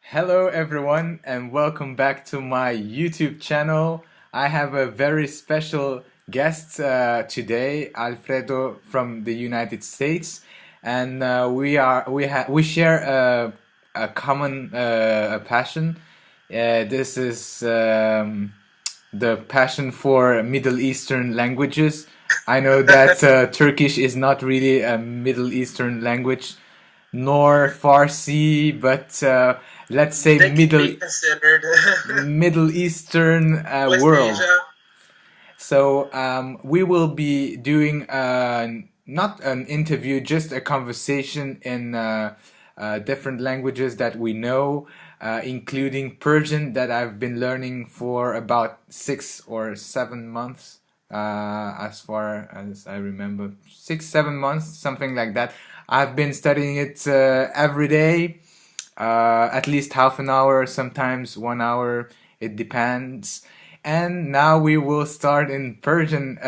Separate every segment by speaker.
Speaker 1: Hello, everyone, and welcome back to my YouTube channel. I have a very special guest today, Alfredo from the United States, and we share a common passion. This is the passion for Middle Eastern languages. I know that Turkish is not really a Middle Eastern language, nor Farsi, but let's say
Speaker 2: They can be considered
Speaker 1: Middle Eastern
Speaker 2: West
Speaker 1: world.
Speaker 2: Asia.
Speaker 1: So we will be doing not an interview, just a conversation in different languages that we know, including Persian that I've been learning for about 6 or 7 months, as far as I remember, 6, 7 months, something like that. I've been studying it every day, at least half an hour, sometimes 1 hour. It depends. And now we will start in Persian.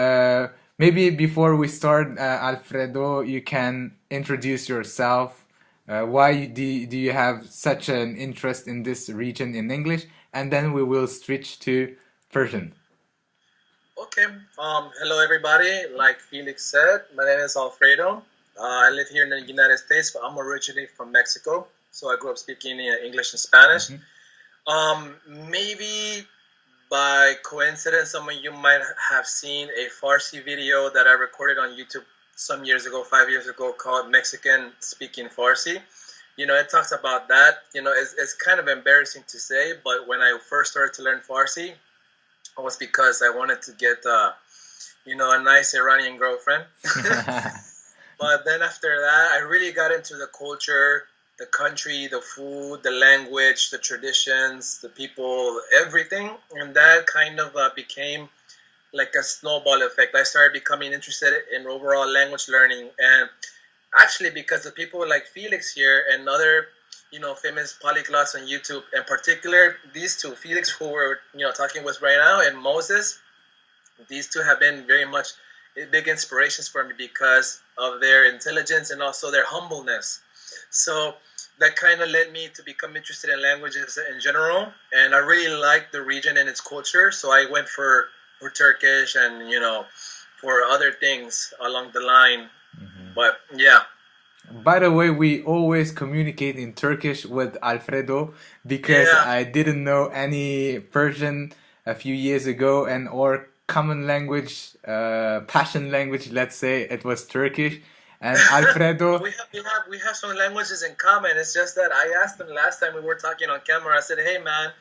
Speaker 1: Maybe before we start, Alfredo, you can introduce yourself. Do you have such an interest in this region in English? And then we will switch to Persian.
Speaker 2: Okay. Hello everybody. Like Felix said, my name is Alfredo. I live here in the United States, but I'm originally from Mexico. So I grew up speaking English and Spanish.
Speaker 1: Mhm.
Speaker 2: Maybe by coincidence, some of you might have seen a Farsi video that I recorded on YouTube some years ago, 5 years ago, called Mexican Speaking Farsi. It talks about that. It's kind of embarrassing to say, but when I first started to learn Farsi, it was because I wanted to get, a nice Iranian girlfriend. But then after that, I really got into the culture, the country, the food, the language, the traditions, the people, everything. And that kind of became like a snowball effect. I started becoming interested in overall language learning. And actually, because of people like Felix here and other, famous polyglots on YouTube, in particular, these two, Felix, who we're, talking with right now, and Moses, these two have been very much big inspirations for me because of their intelligence and also their humbleness. So that kind of led me to become interested in languages in general, and I really liked the region and its culture. So I went for Turkish and for other things along the line. But yeah,
Speaker 1: By the way, we always communicate in Turkish with Alfredo because
Speaker 2: yeah.
Speaker 1: I didn't know any Persian a few years ago, and our common language, passion language, let's say, it was Turkish. And Alfredo,
Speaker 2: we have some languages in common. It's just that I asked him last time we were talking on camera. I said, "Hey, man,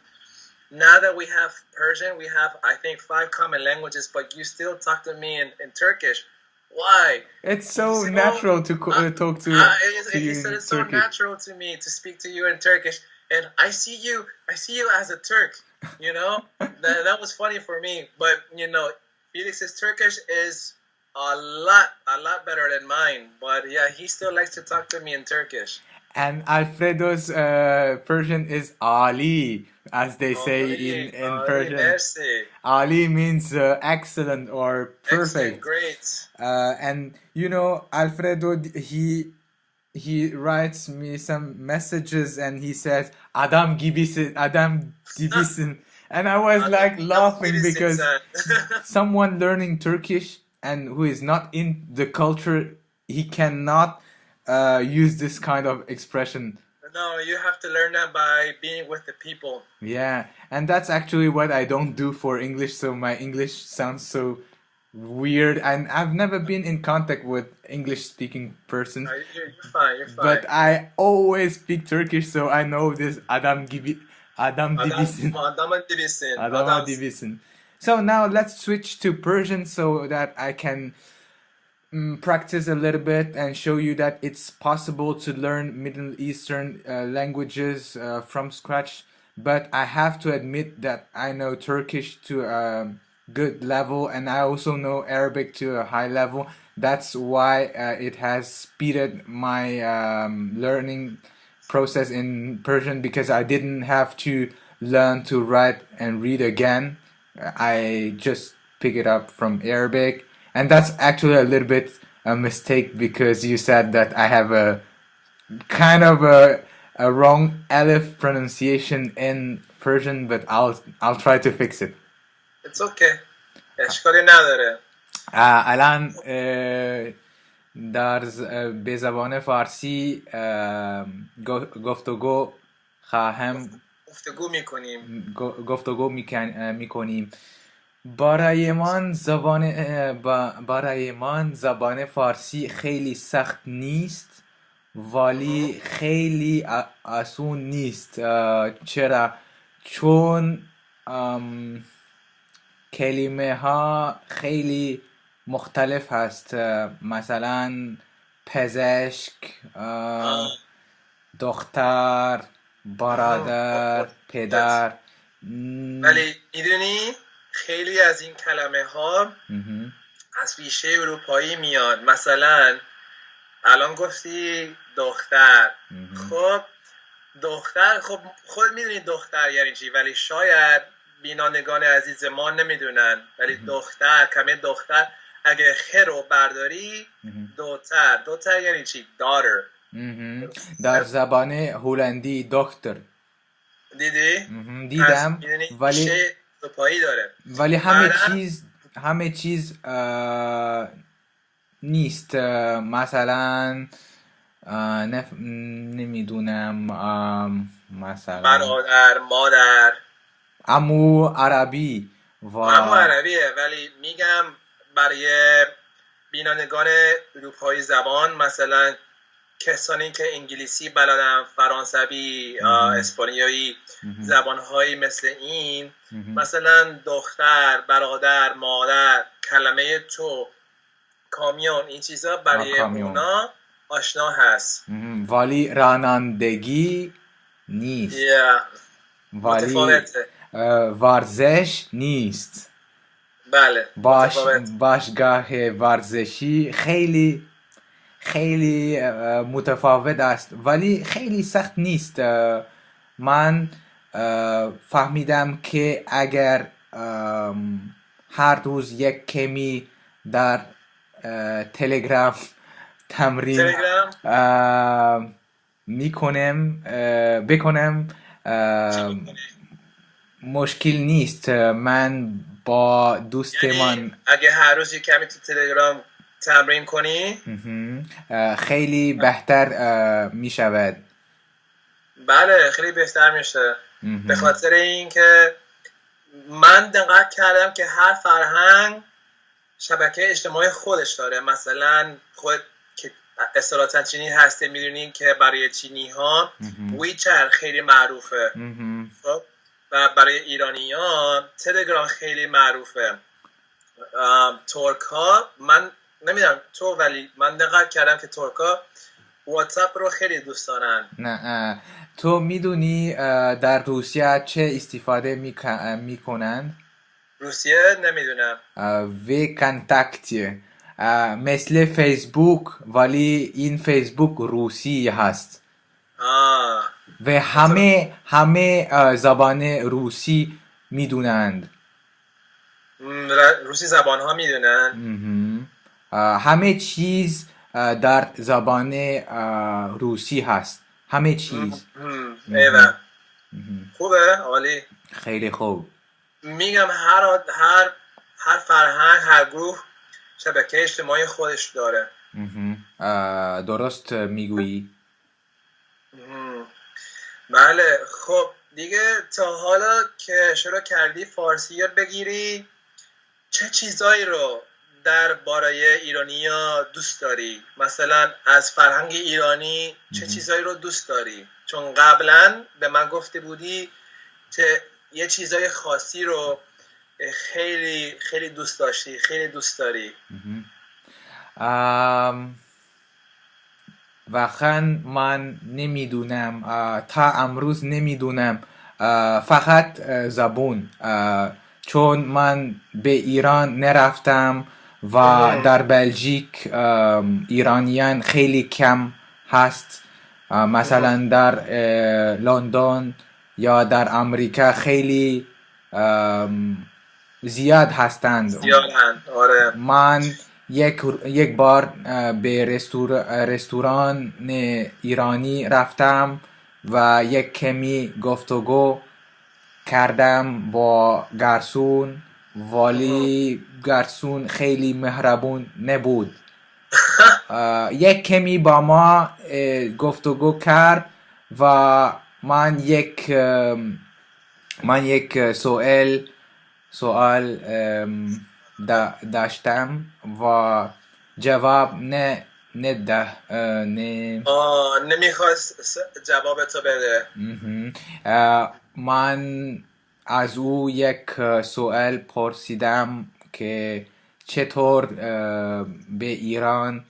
Speaker 2: now that we have Persian, we have I think 5 common languages, but you still talk to me in Turkish. Why?"
Speaker 1: it's
Speaker 2: He
Speaker 1: so
Speaker 2: said, "Oh,
Speaker 1: natural to
Speaker 2: uh,
Speaker 1: talk to
Speaker 2: he
Speaker 1: you
Speaker 2: said
Speaker 1: in
Speaker 2: it's so
Speaker 1: Turkish.
Speaker 2: natural to me to speak to you in Turkish, and I see you as a Turk. That was funny for me, but Felix's Turkish is a lot better than mine. But yeah, he still likes to talk to me in Turkish.
Speaker 1: And Alfredo's Persian is Ali, as they say
Speaker 2: Ali,
Speaker 1: in
Speaker 2: Ali,
Speaker 1: Persian.
Speaker 2: merci,
Speaker 1: Ali means excellent or
Speaker 2: excellent,
Speaker 1: perfect.
Speaker 2: great.
Speaker 1: And you know, Alfredo, he writes me some messages and he says, "Adam gibisin, Adam gibisin," and I was
Speaker 2: Adam,
Speaker 1: like
Speaker 2: adam
Speaker 1: laughing
Speaker 2: gibisin
Speaker 1: because
Speaker 2: sen.
Speaker 1: someone learning Turkish and who is not in the culture, he cannot use this kind of expression.
Speaker 2: No, you have to learn that by being with the people.
Speaker 1: Yeah, and that's actually what I don't do for English, so my English sounds so weird. And I've never been in contact with English speaking persons,
Speaker 2: You're fine. You're fine.
Speaker 1: but I always speak Turkish, so I know this Adam
Speaker 2: Adam,
Speaker 1: dibisin,
Speaker 2: adamın dibisin.
Speaker 1: Adama
Speaker 2: Adamsın.
Speaker 1: dibisin. So now let's switch to Persian so that I can practice a little bit and show you that it's possible to learn Middle Eastern languages from scratch. But I have to admit that I know Turkish to a good level and I also know Arabic to a high level. That's why it has speeded my learning process in Persian because I didn't have to learn to write and read again. I just pick it up from Arabic, and that's actually a little bit a mistake because you said that I have a kind of a wrong alif pronunciation in Persian, but I'll try to fix it.
Speaker 2: It's okay. اشکالی نداره.
Speaker 1: الان به زبان فارسی گفتگو میکنیم. برایمان زبان فارسی خیلی سخت نیست، ولی خیلی آسون نیست. چرا؟ چون کلمه ها خیلی مختلف هست. مثلا پزشک، دختر، برادر، پدر.
Speaker 2: ولی میدونی خیلی از این کلمه ها از ریشه اروپایی میاد. مثلا الان گفتی دختر. خب دختر، خب خود میدونی دختر یعنی چی، ولی شاید بینندگان عزیز ما نمیدونن. ولی دختر، کلمه دختر اگه خ رو برداری، دوتر یعنی چی؟ daughter.
Speaker 1: در زبان هلندی دکتر.
Speaker 2: دیدی؟
Speaker 1: دیدم.
Speaker 2: ولی اروپایی داره.
Speaker 1: ولی همه چیز نیست. مثلا نمیدونم، مثلا
Speaker 2: برادر، مادر،
Speaker 1: عمو عربی
Speaker 2: عمو عربیه. ولی میگم برای بینندگان اروپایی زبان، مثلا کسانی که انگلیسی بلدن، فرانسوی، اسپانیایی، زبانهایی مثل این، مثلا دختر، برادر، مادر، کلمه تو، کامیون، این چیزا برای اونا آشنا هست.
Speaker 1: ولی رانندگی نیست. ولی ورزش نیست.
Speaker 2: بله.
Speaker 1: باشگاه ورزشی خیلی خیلی متفاوت است، ولی خیلی سخت نیست. من فهمیدم که اگر هر روز یک کمی در تلگرام تمرین بکنم مشکل نیست. من با دوستمان
Speaker 2: اگه هر روز یک کمی تو تلگرام تمرین کنی
Speaker 1: خیلی بهتر می شود.
Speaker 2: بله خیلی بهتر میشه. به خاطر اینکه من دقت کردم که هر فرهنگ شبکه اجتماعی خودش داره. مثلا خود که اصطلاحاً چینی هسته، میدونین که برای چینی ها ویچر خیلی معروفه. و برای ایرانی ها تلگرام خیلی معروفه. ترک ها، من نمیدونم تو، ولی من دقت کردم که ترک ها واتساپ رو خیلی دوست دارن.
Speaker 1: نه تو میدونی در روسیه چه استفاده میکنند؟
Speaker 2: روسیه نمیدونم.
Speaker 1: و کانتاکت مثل فیسبوک، ولی این فیسبوک روسی هست. و همه زبان روسی میدونند.
Speaker 2: روسی زبان ها میدونن.
Speaker 1: همه چیز در زبان روسی هست. همه چیز.
Speaker 2: خوبه، عالی،
Speaker 1: خیلی خوب.
Speaker 2: میگم هر فرهنگ، هر گروه شبکه اجتماعی خودش داره.
Speaker 1: درست میگویی.
Speaker 2: بله. خب دیگه تا حالا که شروع کردی فارسی یاد بگیری، چه چیزایی رو در باره ایرانی‌ها دوست داری؟ مثلا از فرهنگ ایرانی چه چیزایی رو دوست داری؟ چون قبلا به من گفته بودی که یه چیزای خاصی رو خیلی خیلی دوست داشتی، خیلی دوست داری.
Speaker 1: واقعا من نمیدونم، تا امروز نمیدونم. فقط زبون، چون من به ایران نرفتم و در بلژیک ایرانیان خیلی کم هست. مثلا در لندن یا در امریکا خیلی زیاد هستند.
Speaker 2: آره.
Speaker 1: من یک بار به رستوران ایرانی رفتم و یک کمی گفتگو کردم با گرسون، ولی گرسون خیلی مهربون نبود. یک کمی با ما گفتگو کرد و من یک سوال داشتم و جواب
Speaker 2: نمیخواست جواب تو بده.
Speaker 1: من از او یک سوال پرسیدم که چطور به ایران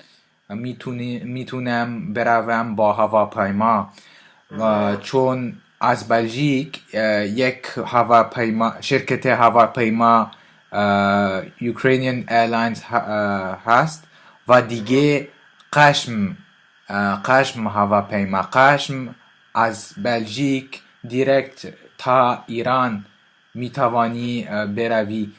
Speaker 1: میتونم بروم با هواپیما، چون از بلژیک یک شرکت هواپیما Ukrainian Airlines هست و دیگه قشم هواپیما از بلژیک دیرکت تا ایران میتوانی بروی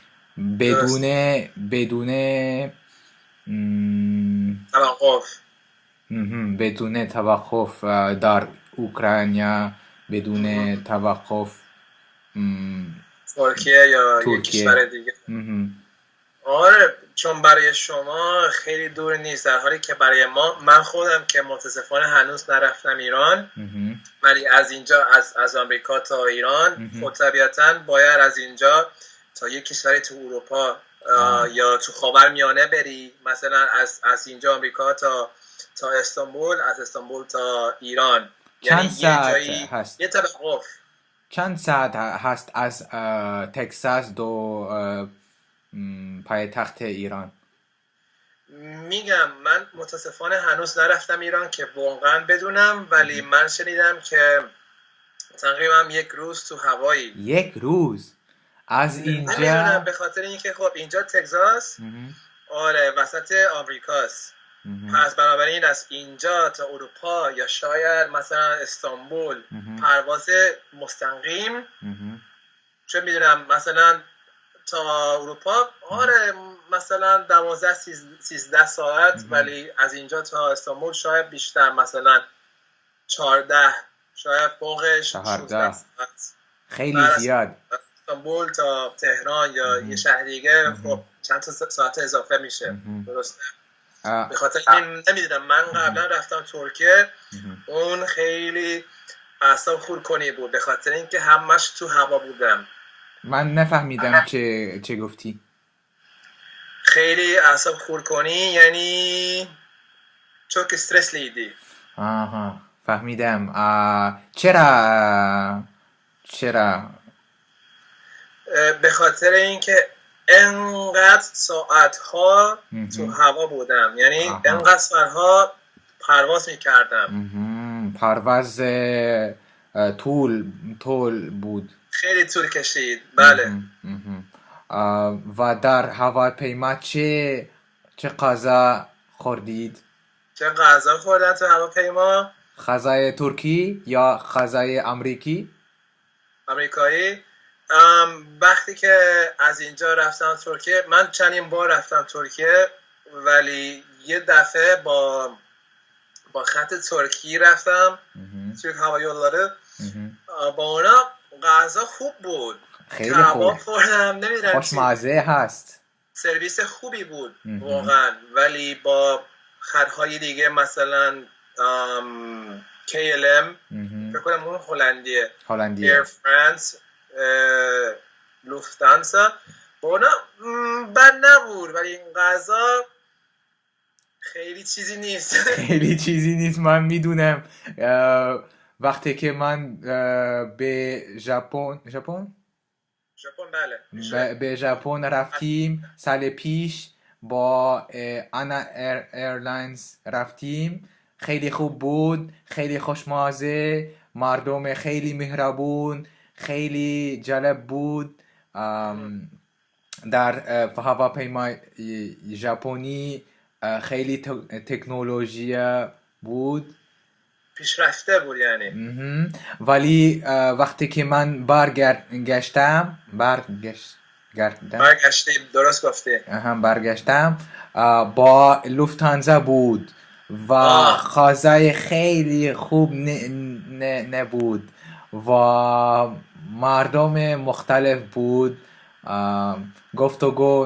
Speaker 1: بدون توقف در اوکراین، بدون توقف
Speaker 2: ترکیه یا یک کشور دیگه. آره، چون برای شما خیلی دور نیست، در حالی که برای من خودم که متاسفانه هنوز نرفتم ایران، ولی از اینجا از آمریکا تا ایران خب طبیعتاً باید از اینجا تا یک کشوری تو اروپا یا تو خاورمیانه بری، مثلا از اینجا آمریکا تا استانبول، از استانبول تا ایران.
Speaker 1: چند ساعت هست؟
Speaker 2: یه توقف.
Speaker 1: چند ساعت هست از تگزاس دو پایتخت ایران؟
Speaker 2: میگم من متاسفانه هنوز نرفتم ایران که واقعا بدونم، ولی من شنیدم که تقریبا یک روز تو هوایی.
Speaker 1: یک روز از اینجا؟
Speaker 2: نمیدونم، به خاطر اینکه خب اینجا تگزاس آره وسط آمریکاست، پس بنابراین از اینجا تا اروپا یا شاید مثلا استانبول پرواز مستقیم، چون میدونم مثلا تا اروپا آره مثلا 12-13 ساعت، ولی از اینجا تا استانبول شاید بیشتر، مثلا 14 شاید فوقش 16 ساعت.
Speaker 1: خیلی زیاد.
Speaker 2: استانبول تا تهران یا یه شهر دیگه خب چند تا ساعت اضافه میشه. درسته؟ به خاطر این نمیدونم، من قبلا رفتم ترکیه، اون خیلی اعصاب خردکنی بود به خاطر اینکه همش تو هوا بودم.
Speaker 1: من نفهمیدم چه گفتی.
Speaker 2: خیلی اعصاب خردکنی یعنی çok stresliydi.
Speaker 1: آها فهمیدم. چرا؟
Speaker 2: به خاطر اینکه انقدر ساعتها تو هوا بودم، یعنی انقدر ساعتها پرواز میکردم.
Speaker 1: پرواز طول بود.
Speaker 2: خیلی طول کشید. بله.
Speaker 1: و در هواپیما چه غذا خوردید؟
Speaker 2: چه غذا خوردن تو هواپیما؟
Speaker 1: غذای ترکی یا غذای آمریکایی؟
Speaker 2: وقتی که از اینجا رفتم ترکیه، من چندین بار رفتم ترکیه، ولی یه دفعه با خط ترکی رفتم توی هوایولاره. با اونا غذا خوب بود،
Speaker 1: خیلی خوب
Speaker 2: خوردم، نمیدونم
Speaker 1: خوشمزه هست،
Speaker 2: سرویس خوبی بود واقعا. ولی با خطهای دیگه مثلا KLM فکر کنم اون هلندیه ایر فرانس، لوفتانسا، با اونا بد نبود، ولی این غذا خیلی چیزی نیست.
Speaker 1: من میدونم. وقتی که من به ژاپن
Speaker 2: بله
Speaker 1: به ژاپن رفتیم سال پیش، با آنا ایرلاینز رفتیم، خیلی خوب بود، خیلی خوشمزه، مردم خیلی مهربون، خیلی جالب بود. در هواپیمای ژاپنی خیلی تکنولوژی بود،
Speaker 2: پیشرفته بود یعنی.
Speaker 1: ولی وقتی که من برگشتم
Speaker 2: درست گفتی.
Speaker 1: برگشتم با لوفتانزا بود و
Speaker 2: آه
Speaker 1: غذای خیلی خوب نبود و مردم مختلف بود. گفتگو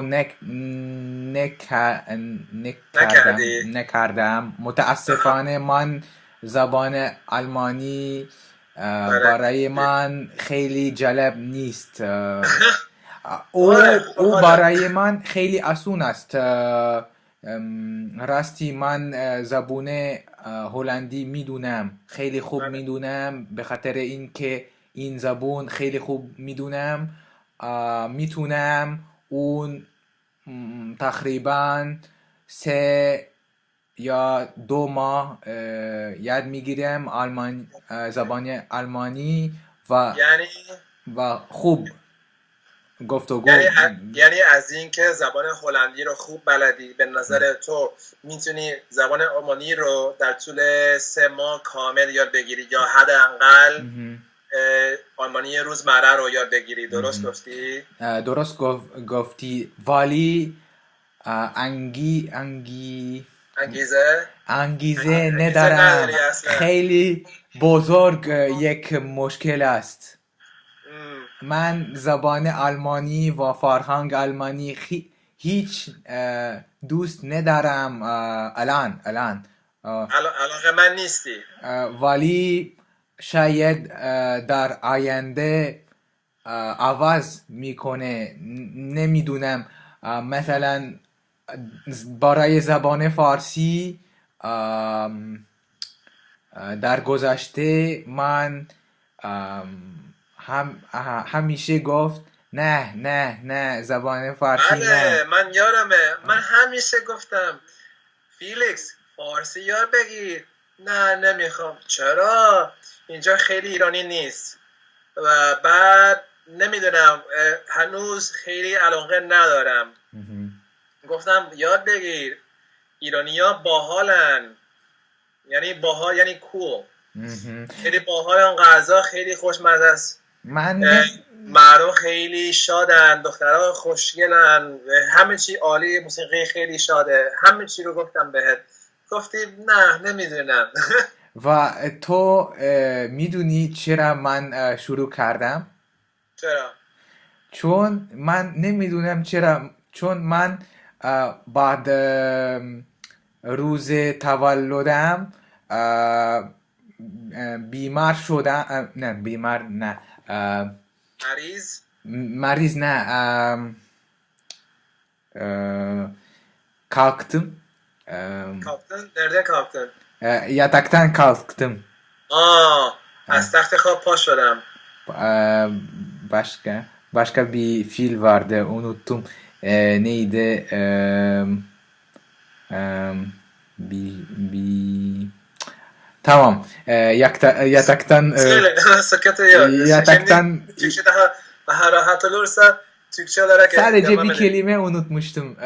Speaker 2: نکردی.
Speaker 1: نکردم.
Speaker 2: آها.
Speaker 1: متاسفانه من زبان آلمانی
Speaker 2: بلد
Speaker 1: برای
Speaker 2: نیستی.
Speaker 1: من خیلی جالب نیست.
Speaker 2: آره خب
Speaker 1: او
Speaker 2: حالا.
Speaker 1: برای من خیلی آسون است. راستی من زبون هلندی میدونم، خیلی خوب
Speaker 2: بله.
Speaker 1: میدونم، به خاطر اینکه این زبون خیلی خوب میدونم. میتونم اون تقریبا 3 یا 2 ماه یاد میگیرم زبان آلمانی و
Speaker 2: یعنی
Speaker 1: خوب
Speaker 2: یعنی
Speaker 1: گفتگو.
Speaker 2: یعنی از این که زبان هلندی رو خوب بلدی، به نظر تو میتونی زبان آلمانی رو در طول 3 ماه کامل یاد بگیری یا حداقل آلمانی روزمره رو یاد بگیری. درست گفتی؟
Speaker 1: درست گفتی، ولی
Speaker 2: انگیزه
Speaker 1: انگیزه
Speaker 2: انگیزه نداری
Speaker 1: ندارم.
Speaker 2: اصلا.
Speaker 1: خیلی بزرگ یک مشکل است.
Speaker 2: ام.
Speaker 1: من زبان آلمانی و فرهنگ آلمانی هیچ دوست ندارم الان.
Speaker 2: علاقه من نیستی.
Speaker 1: ولی شاید در آینده عوض میکنه، نمیدونم. مثلا برای زبان فارسی در گذشته من همیشه گفت نه نه نه، زبان فارسی
Speaker 2: بله
Speaker 1: نه.
Speaker 2: من یادمه، من همیشه گفتم فیلیکس فارسی یاد بگیر. نه نمیخوام. چرا؟ اینجا خیلی ایرانی نیست. و بعد نمیدونم، هنوز خیلی علاقه ندارم. گفتم یاد بگیر، ایرانی‌ها باحالن. یعنی باحال یعنی cool. خیلی باحالن، غذا خیلی خوشمزه است،
Speaker 1: من
Speaker 2: مردم خیلی شادن، دخترها خوشگلن، همه چی عالی، موسیقی خیلی شاده. همه چی رو گفتم بهت، گفتی نه نمیدونم.
Speaker 1: و تو میدونی چرا من شروع کردم؟
Speaker 2: چرا؟
Speaker 1: چون من نمیدونم چرا. چون من بعد روز تولدم بیمار شدم. نه بیمار نه،
Speaker 2: مریض؟
Speaker 1: مریض نه. Kalktım.
Speaker 2: کاپتن؟ nerede kalktın؟
Speaker 1: Yataktan kalktım.
Speaker 2: از تخت خواب پا شدم.
Speaker 1: Başka bir fil vardı, unuttum. Neydi? Bir tamam. Yataktan
Speaker 2: söyle. Sıkıntı yok.
Speaker 1: yataktan
Speaker 2: Şimdi Türkçe daha rahat olursa Türkçe olarak
Speaker 1: sadece
Speaker 2: devam
Speaker 1: bir
Speaker 2: edelim.
Speaker 1: kelime unutmuştum.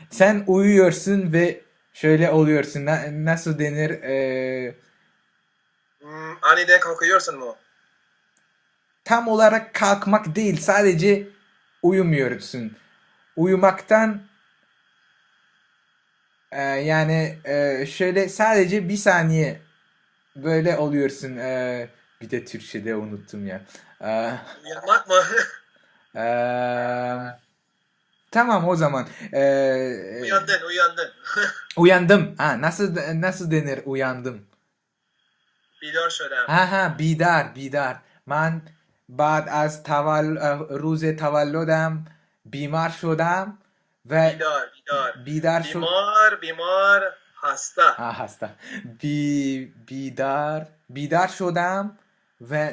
Speaker 1: Sen uyuyorsun ve şöyle oluyorsun. Nasıl denir?
Speaker 2: Aniden kalkıyorsun mu?
Speaker 1: Tam olarak kalkmak değil, sadece uyumuyorsun. Uyumaktan yani şöyle sadece bir saniye böyle oluyorsun. Bir de Türkçe'de unuttum ya.
Speaker 2: Uyanmak mı?
Speaker 1: Tamam o zaman.
Speaker 2: Uyandın.
Speaker 1: Uyandım. Nasıl denir uyandım?
Speaker 2: بیدار شدم.
Speaker 1: بیدار. من بعد از روز تولدم بیمار شدم و بیدار شد.
Speaker 2: بیمار هستا.
Speaker 1: هستا. بیدار شدم و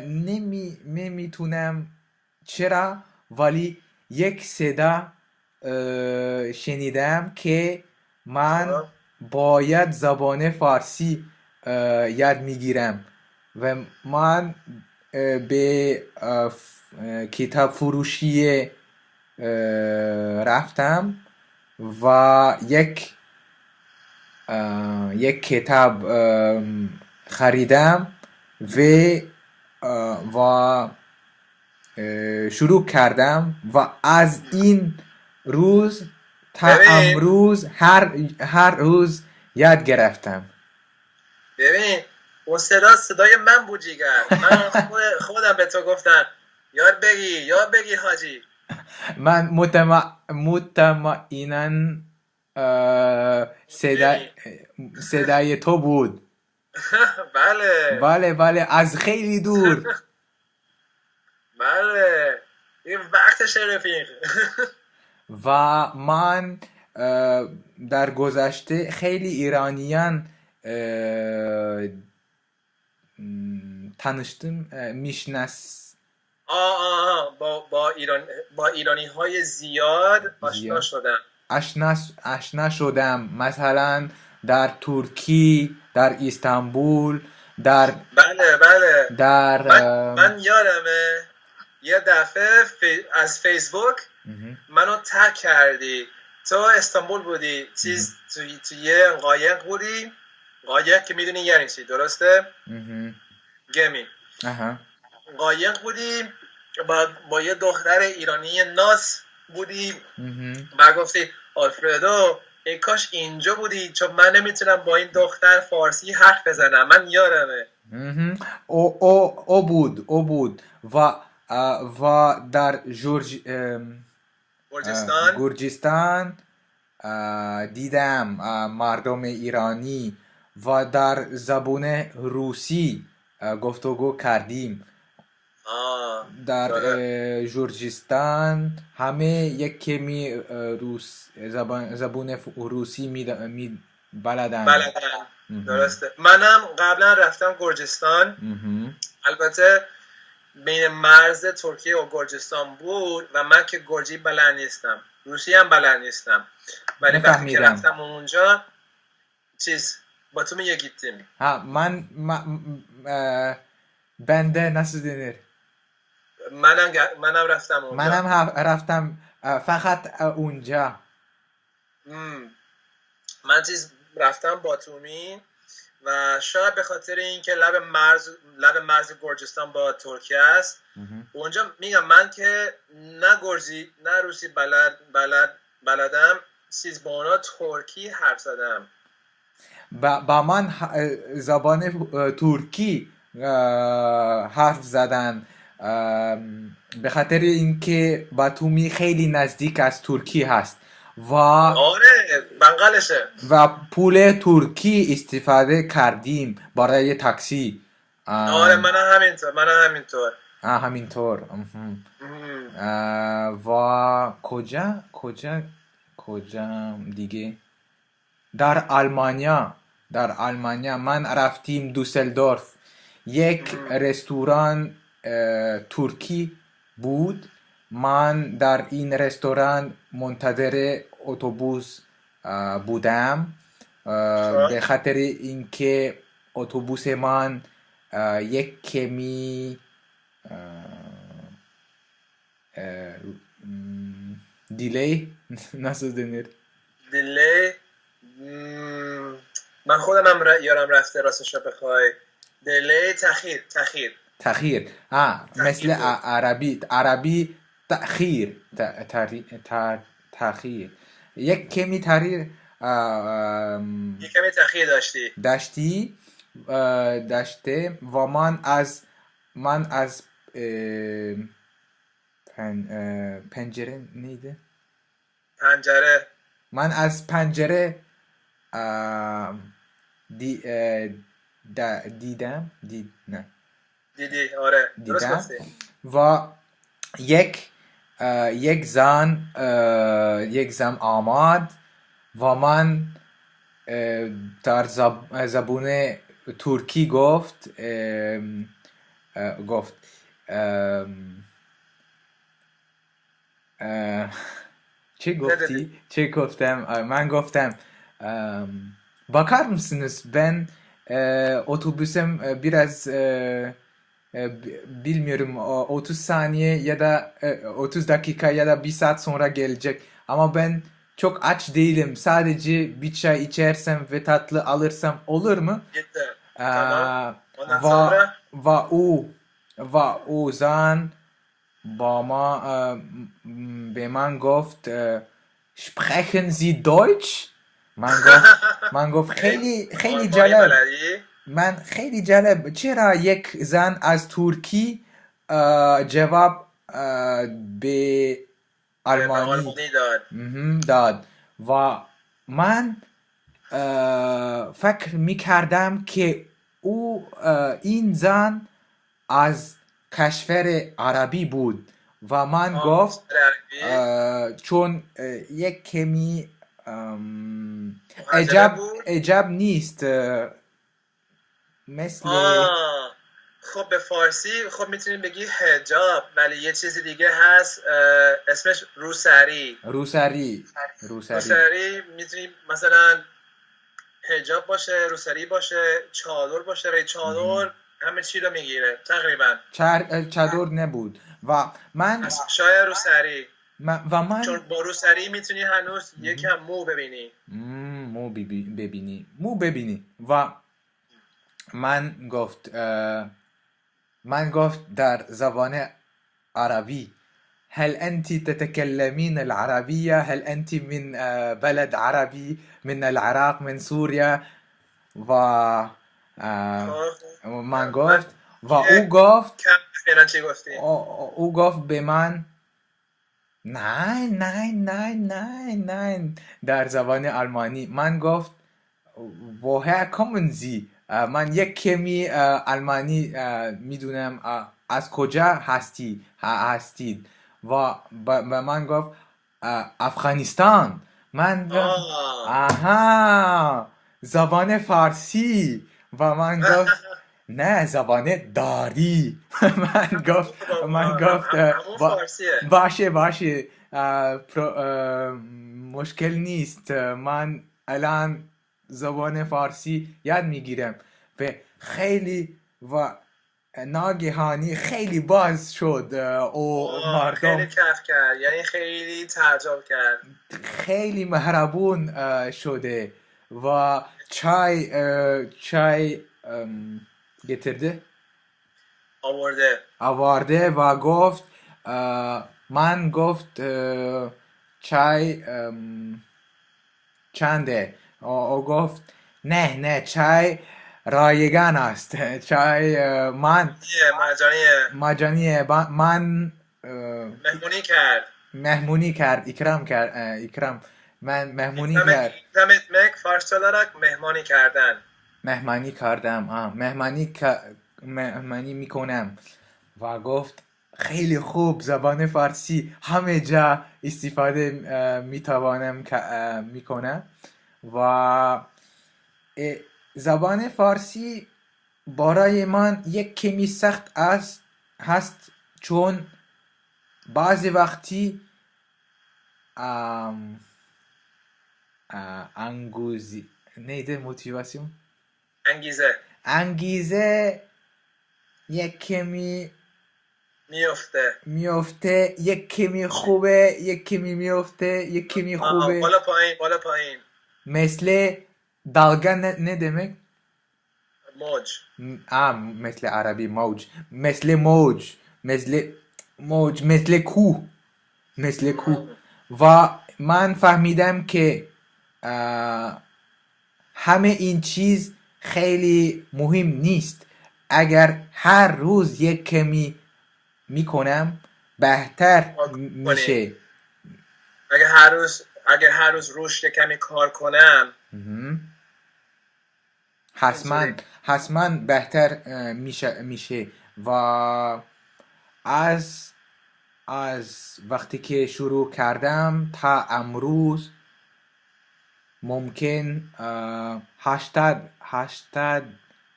Speaker 1: نمیتونم چرا، ولی یک صدا شنیدم که من باید زبان فارسی یاد میگیرم و من به کتاب فروشی رفتم و یک کتاب خریدم و شروع کردم و از این روز تا
Speaker 2: ببین
Speaker 1: امروز هر روز یاد گرفتم.
Speaker 2: ببین اون صدای من بود جیگر. من خودم به تو گفتم یاد بگی حاجی.
Speaker 1: من مطمئنا
Speaker 2: بگی.
Speaker 1: صدای تو بود.
Speaker 2: بله
Speaker 1: بله از خیلی دور.
Speaker 2: بله این وقتشه رفیق.
Speaker 1: و من در گذشته خیلی ایرانیان تنشتم
Speaker 2: با ایرانی های زیاد آشنا
Speaker 1: زیاد
Speaker 2: شدم.
Speaker 1: آشنا شدم، مثلا در ترکی، در استانبول،
Speaker 2: بله
Speaker 1: در
Speaker 2: من یادمه یه دفعه از فیسبوک منو تگ کردی. تو استانبول بودی، تو یه قایق بودی. قایق که میدونی یعنی چی، درسته؟ گمی. قایق بودی با یه دختر ایرانی ناس بودی. و گفتی آلفردو ای کاش اینجا بودی، چون من نمیتونم با این دختر فارسی حرف بزنم. من یادمه.
Speaker 1: او بود و در گرجستان دیدم مردم ایرانی و در زبان روسی گفتگو کردیم. در گرجستان همه یک کمی زبان روسی می بلدن.
Speaker 2: درسته. منم قبلا رفتم گرجستان. البته بین مرز ترکیه و گرجستان بود و من که گرجی بلد نیستم، روسی هم بلد نیستم، ولی وقتی که رفتم اونجا با تو میگه گیتیم.
Speaker 1: من بنده nasıl denir؟
Speaker 2: منم رفتم اونجا.
Speaker 1: منم رفتم فقط اونجا.
Speaker 2: من رفتم باتومی و شاید به خاطر اینکه لب مرز گرجستان با ترکیه است. اونجا میگم من که نه گرجی نه روسی بلدم، با اونا ترکی حرف زدم.
Speaker 1: با من زبان ترکی حرف زدن به خاطر اینکه باتومی خیلی نزدیک از ترکی هست و
Speaker 2: آره بنگالشه
Speaker 1: و پول ترکی استفاده کردیم برای تاکسی.
Speaker 2: آره منم
Speaker 1: همینطور. و کجا دیگه؟ در آلمانیا من رفتیم دوسلدورف. یک رستوران ترکی بود. من در این رستوران منتظر اتوبوس بودم به خاطر اینکه اتوبوس من یک کمی دیلی
Speaker 2: دیلی. من خودم هم یارم رفته راستش بخوای. دیلی تاخیر
Speaker 1: مثل عربی تاخیر یک کمی تاخیر داشتی و من از پنجره نیده من از پنجره دیدم
Speaker 2: آره
Speaker 1: دیدم و یک زن آمد و من در زبان ترکی گفت چه گفتم؟ من گفتم bakar mısınız ben otobüsüm biraz bilmiyorum 30 saniye ya da 30 dakika ya da 1 saat sonra gelecek ama ben çok aç değilim, sadece bir çay içersem ve tatlı alırsam olur mu?
Speaker 2: Tamam.
Speaker 1: و او زن به من گفت sprechen Sie Deutsch؟ من گفت خیلی
Speaker 2: آلمانی
Speaker 1: جالب.
Speaker 2: بلدی؟
Speaker 1: من خیلی جالب. چرا یک زن از ترکی جواب به آلمانی داد و من فکر میکردم که این زن از کشور عربی بود و من گفت چون یک کمی عجب نیست مثل
Speaker 2: خب به فارسی خب میتونیم بگی حجاب، ولی یه چیزی دیگه هست اسمش روسری میتونیم مثلا حجاب باشه، روسری باشه، چادر باشه. چادر همه چی رو میگیره تقریبا.
Speaker 1: چادر نبود و من
Speaker 2: شاید روسری
Speaker 1: و من
Speaker 2: چون با روسری میتونی هنوز یکم مو
Speaker 1: ببینی و من گفت در زبان عربی هل أنت تتكلمين العربية؟ هل أنت من بلد عربي من العراق من سوريا؟ و من گفت و او گفت به من نه در زبان آلمانی. من گفت woher kommen Sie؟ من یک کمی آلمانی میدونم. از کجا هستید؟ و به من گفت افغانستان. من گفت زبان فارسی. و من گفت نه زبان داری. من گفت باشه مشکل نیست، من الان زبان فارسی یاد میگیرم. و خیلی و ناگهانی خیلی باز شد او مردم،
Speaker 2: خیلی کف کرد، یعنی خیلی تعجب کرد،
Speaker 1: خیلی مهربون شده و چای گترده آورده و گفت من گفت چای چنده؟ او گفت نه چای رایگان است. چای من مجانیه. من مهمونی کرد اکرام من مهمونی کرد.
Speaker 2: فارسی olarak
Speaker 1: مهمانی میکنم و گفت خیلی خوب زبان فارسی همه جا استفاده میتوانم میکنم. و زبان فارسی برای من یک کمی سخت هست چون بعضی وقتی انگیزه یک کمی میفته، یک کمی خوبه، یک کمی میفته، یک کمی خوبه.
Speaker 2: بالا پایین
Speaker 1: مثل dalga ne demek؟
Speaker 2: موج.
Speaker 1: مثل عربی موج. مثل کوه. و من فهمیدم که همه این چیز خیلی مهم نیست. اگر هر روز یک کمی میکنم بهتر میشه.
Speaker 2: اگر هر روز روش کمی کار کنم
Speaker 1: حتما بهتر میشه. و از وقتی که شروع کردم تا امروز ممکن 80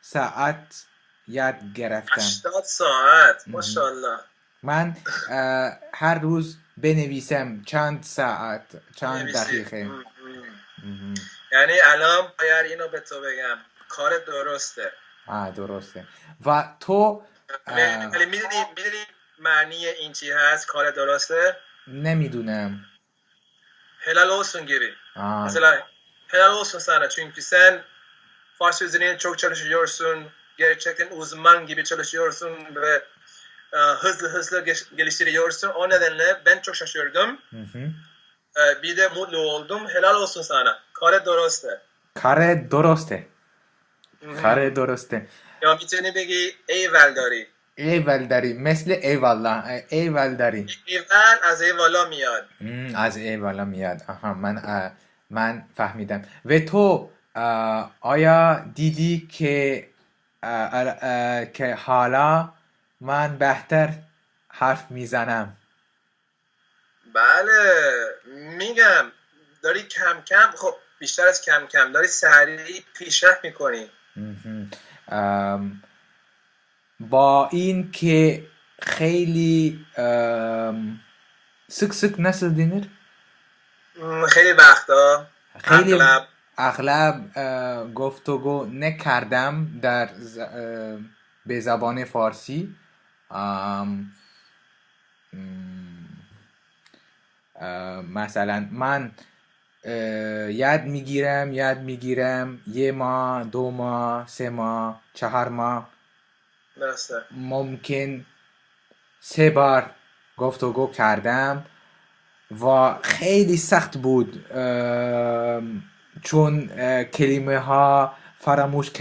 Speaker 1: ساعت یاد گرفتم.
Speaker 2: 80 ساعت ماشاءالله.
Speaker 1: من هر روز بنویسم چند ساعت، چند دقیقه.
Speaker 2: یعنی الان باید اینو به تو بگم کار درسته.
Speaker 1: درسته. و تو
Speaker 2: ولی میدونی معنی این چی هست کار درسته؟
Speaker 1: Nemidunem.
Speaker 2: Helal olsun gibi. Mesela helal olsun sana çünkü sen Farsça üzerine çok çalışıyorsun. Gerçekten uzman gibi çalışıyorsun ve hızlı geliştiriyorsun. O nedenle ben çok şaşırdım. bir de mutlu oldum. Helal olsun sana. Kare درسته.
Speaker 1: کار درسته. کار درسته.
Speaker 2: یا میتونی بگی ایول داری.
Speaker 1: ایول داری، مثل ایوالا. ایول داری.
Speaker 2: ایول از ایوالا میاد.
Speaker 1: از ایوالا میاد. آها، من فهمیدم. و تو آیا دیدی که حالا من بهتر حرف میزنم؟
Speaker 2: بله میگم داری کم کم، خب بیشتر از کم کم داری سریع پیشرفت میکنی.
Speaker 1: با این که خیلی sık sık nasıl denir?
Speaker 2: خیلی وقتا
Speaker 1: خیلی اغلب گفتگو نکردم به زبان فارسی. مثلا من یاد میگیرم 1 ماه 2 ماه 3 ماه 4 ماه
Speaker 2: درسته.
Speaker 1: ممکن 3 بار گفتگو کردم و خیلی سخت بود چون کلمه ها فراموش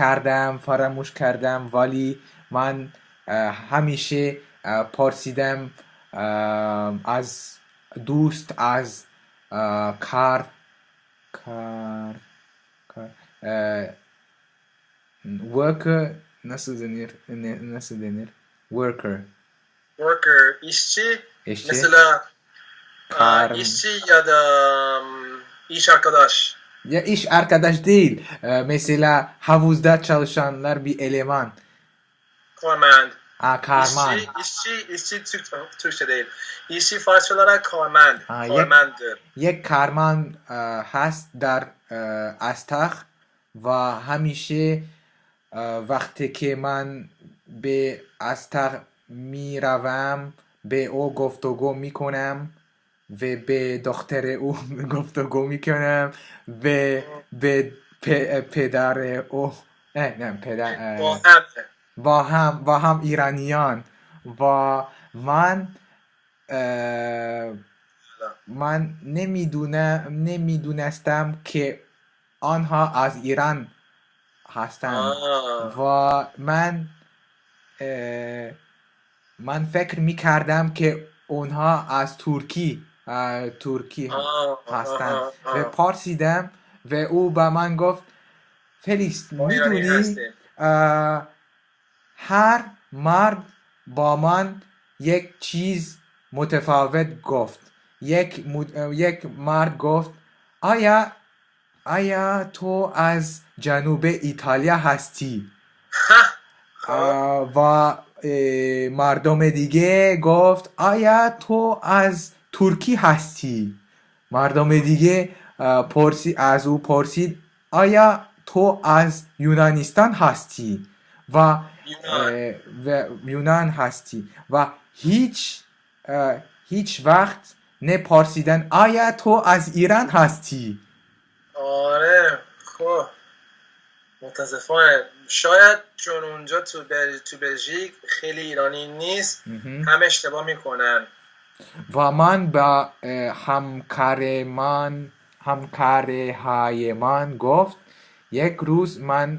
Speaker 1: کردم ولی من همیشه پرسیدم از دوست، از کار worker nasıl denir worker
Speaker 2: işçi
Speaker 1: işçi
Speaker 2: mesela işçi ya da iş arkadaş.
Speaker 1: Ya iş arkadaş değil. Mesela havuzda çalışanlar bir eleman.
Speaker 2: Karmand.
Speaker 1: Karman.
Speaker 2: İşçi Türkçe değil. İşçi Farsça olarak karmand. Karmandır.
Speaker 1: یک کارمان هست در استخ و همیشه وقتی که من به استخ می روم به او گفتگو می کنم و به دختر او گفتگو می کنم و به پدر او نه پدر با هم ایرانیان و من نمیدونستم که آنها از ایران هستند و من فکر میکردم که اونها از ترکی هستند و پرسیدم و او به من گفت فلیکس میدونی هر مرد با من یک چیز متفاوت گفت. یک مرد گفت آیا تو از جنوب ایتالیا هستی؟ و مردم دیگه گفت آیا تو از ترکی هستی؟ مردم دیگه از او پرسید آیا تو از یونانستان هستی؟ و یونان هستی و هیچ وقت نپرسیدن آیا تو از ایران هستی؟
Speaker 2: آره خب متاسفانه شاید چون اونجا تو بلژیک خیلی ایرانی نیست هم اشتباه میکنن
Speaker 1: و من با همکارهایمان گفت یک روز من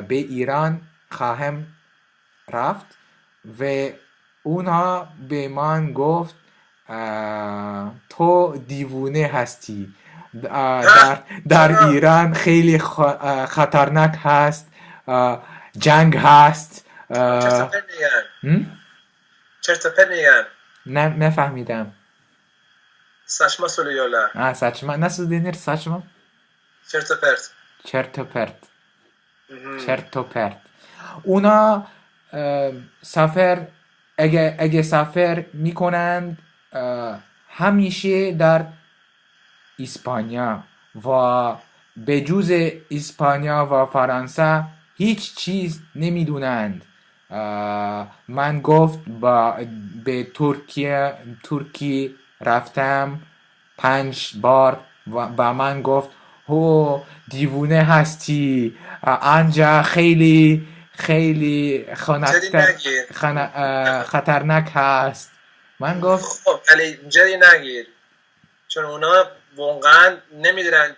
Speaker 1: به ایران خواهم رفت و اونها به من گفت تو دیوونه هستی، در ایران خیلی خطرناک هست، جنگ هست.
Speaker 2: چرت و پرت میگن.
Speaker 1: نفهمیدم.
Speaker 2: saçma söylüyorlar.
Speaker 1: Saçma nasıl denir saçma?
Speaker 2: چرت و پرت.
Speaker 1: چرت و پرت. اونا اگه سفر میکنند همیشه در اسپانیا و به جز اسپانیا و فرانسه هیچ چیز نمیدونند. من گفت به ترکیه رفتم 5 بار و با من گفت هو دیوونه هستی، آنجا خیلی خطرناک هست. من گفت
Speaker 2: خب ولی جدی نگیر چون اونا واقعا نمیدونن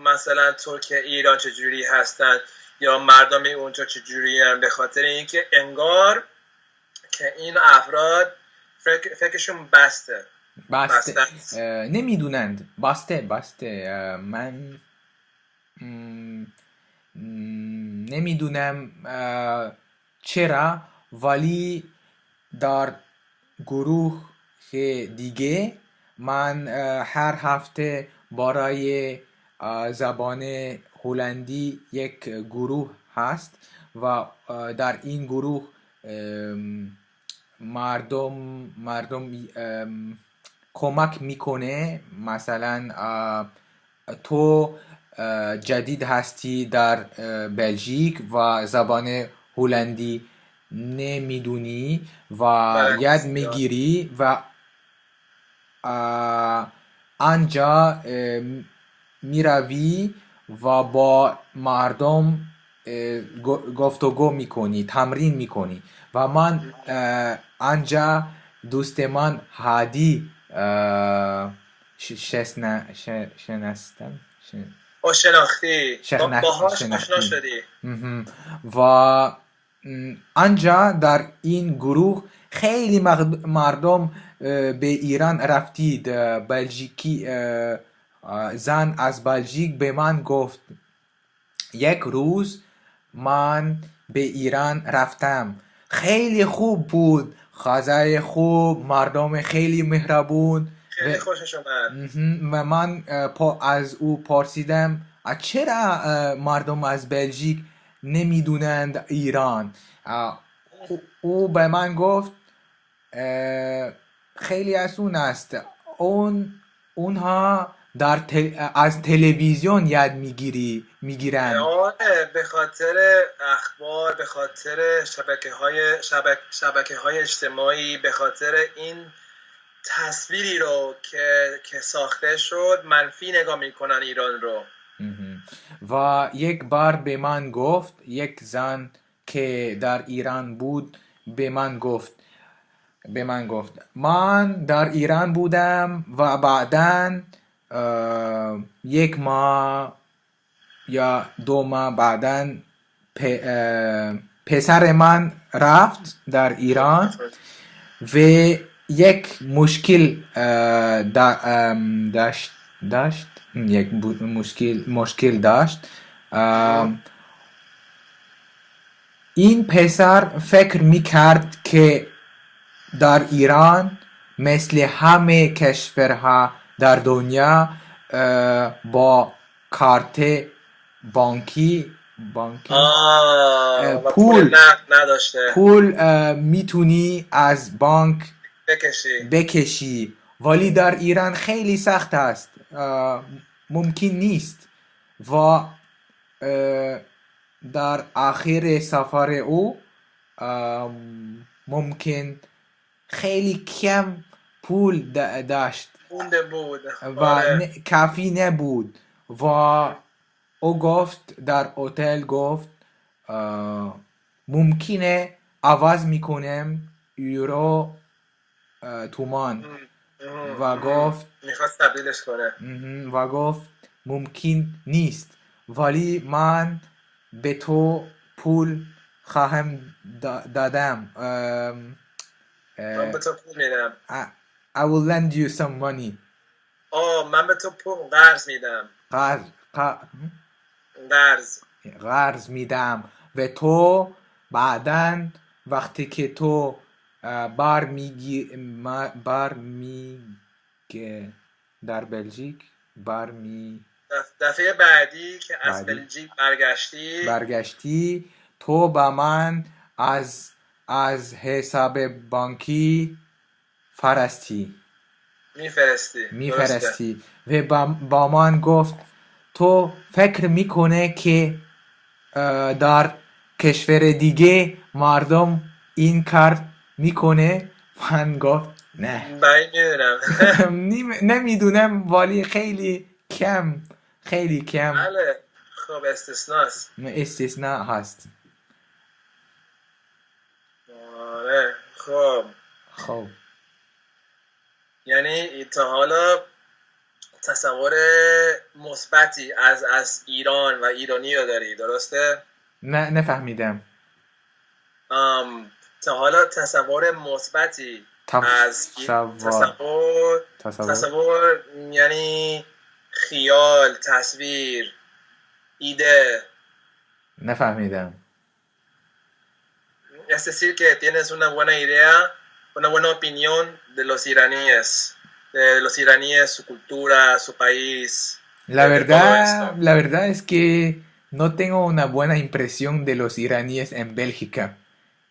Speaker 2: مثلا ترکیه ایران چجوری هستن یا مردم اونجا چجوری هستن، به خاطر اینکه انگار که این افراد فکرشون بسته
Speaker 1: نمیدونند. بسته من نمیدونم چرا، ولی در گروه دیگه من هر هفته برای زبان هلندی یک گروه هست و در این گروه مردم کمک میکنه. مثلا تو جدید هستی در بلژیک و زبان هلندی نمیدونی و یاد میگیری و آنجا میروی و با مردم گفتگو میکنی، تمرین میکنی. و من آنجا دوست من هادی شناختم
Speaker 2: شناختی باهاش آشنا شدی
Speaker 1: و آنجا در این گروه خیلی مردم به ایران رفتید. بلژیکی زن از بلژیک به من گفت یک روز من به ایران رفتم، خیلی خوب بود، غذای خوب، مردم خیلی مهربون،
Speaker 2: خیلی خوشش اومد.
Speaker 1: و من از او پرسیدم چرا مردم از بلژیک نمیدونند ایران؟ او به من گفت خیلی آسون است، اونها از تلویزیون یاد میگیرند.
Speaker 2: به خاطر اخبار، به خاطر شبکه‌های اجتماعی، به خاطر این تصویری رو که ساخته شد منفی نگاه میکنن ایران رو.
Speaker 1: و یک بار به من گفت، یک زن که در ایران بود به من گفت من در ایران بودم و بعداً یک ماه یا 2 ماه بعداً پسر من رفت در ایران و یک مشکل داشت یک مشکل داشت. این پسر فکر میکرد که در ایران مثل همه کشورها در دنیا با کارت بانکی پول میتونی از بانک بکشی، ولی در ایران خیلی سخت است، ممکن نیست. و در آخر سفر او ممکن خیلی کم پول داشت و کافی نبود و او گفت در هتل گفت ممکنه عوض میکنم یورو تومان و گفت
Speaker 2: میخواست تبدیلش کنه
Speaker 1: و گفت ممکن نیست، ولی من به تو پول خواهم دادم.
Speaker 2: من به تو پول میدم.
Speaker 1: I will lend you some money.
Speaker 2: من به تو پول قرض میدم.
Speaker 1: قرض میدم و تو بعداً وقتی که تو بار میگه در بلژیک
Speaker 2: دفعه بعدی که از بلژیک برگشتی
Speaker 1: تو با من از حساب بانکی میفرستی و با من گفت تو فکر میکنه که در کشور دیگه مردم این کار میکنه؟ من گفت نه نمیدونم ولی خیلی کم
Speaker 2: بله. خب
Speaker 1: استثناء هست.
Speaker 2: آره خب یعنی تا حالا تصور مثبتی از ایران و ایرانی رو داری، درسته؟
Speaker 1: نه نفهمیدم.
Speaker 2: تا حالا تصور مثبتی از
Speaker 1: تصور.
Speaker 2: تصور
Speaker 1: تصور.
Speaker 2: تصور یعنی خیال، تصویر، ایده.
Speaker 1: نفهمیدم.
Speaker 2: Es decir, que tienes una buena idea, una buena opinión de los iraníes, su cultura, su país, de todo esto.
Speaker 1: La verdad es que no tengo una buena impresión de los iraníes en Bélgica.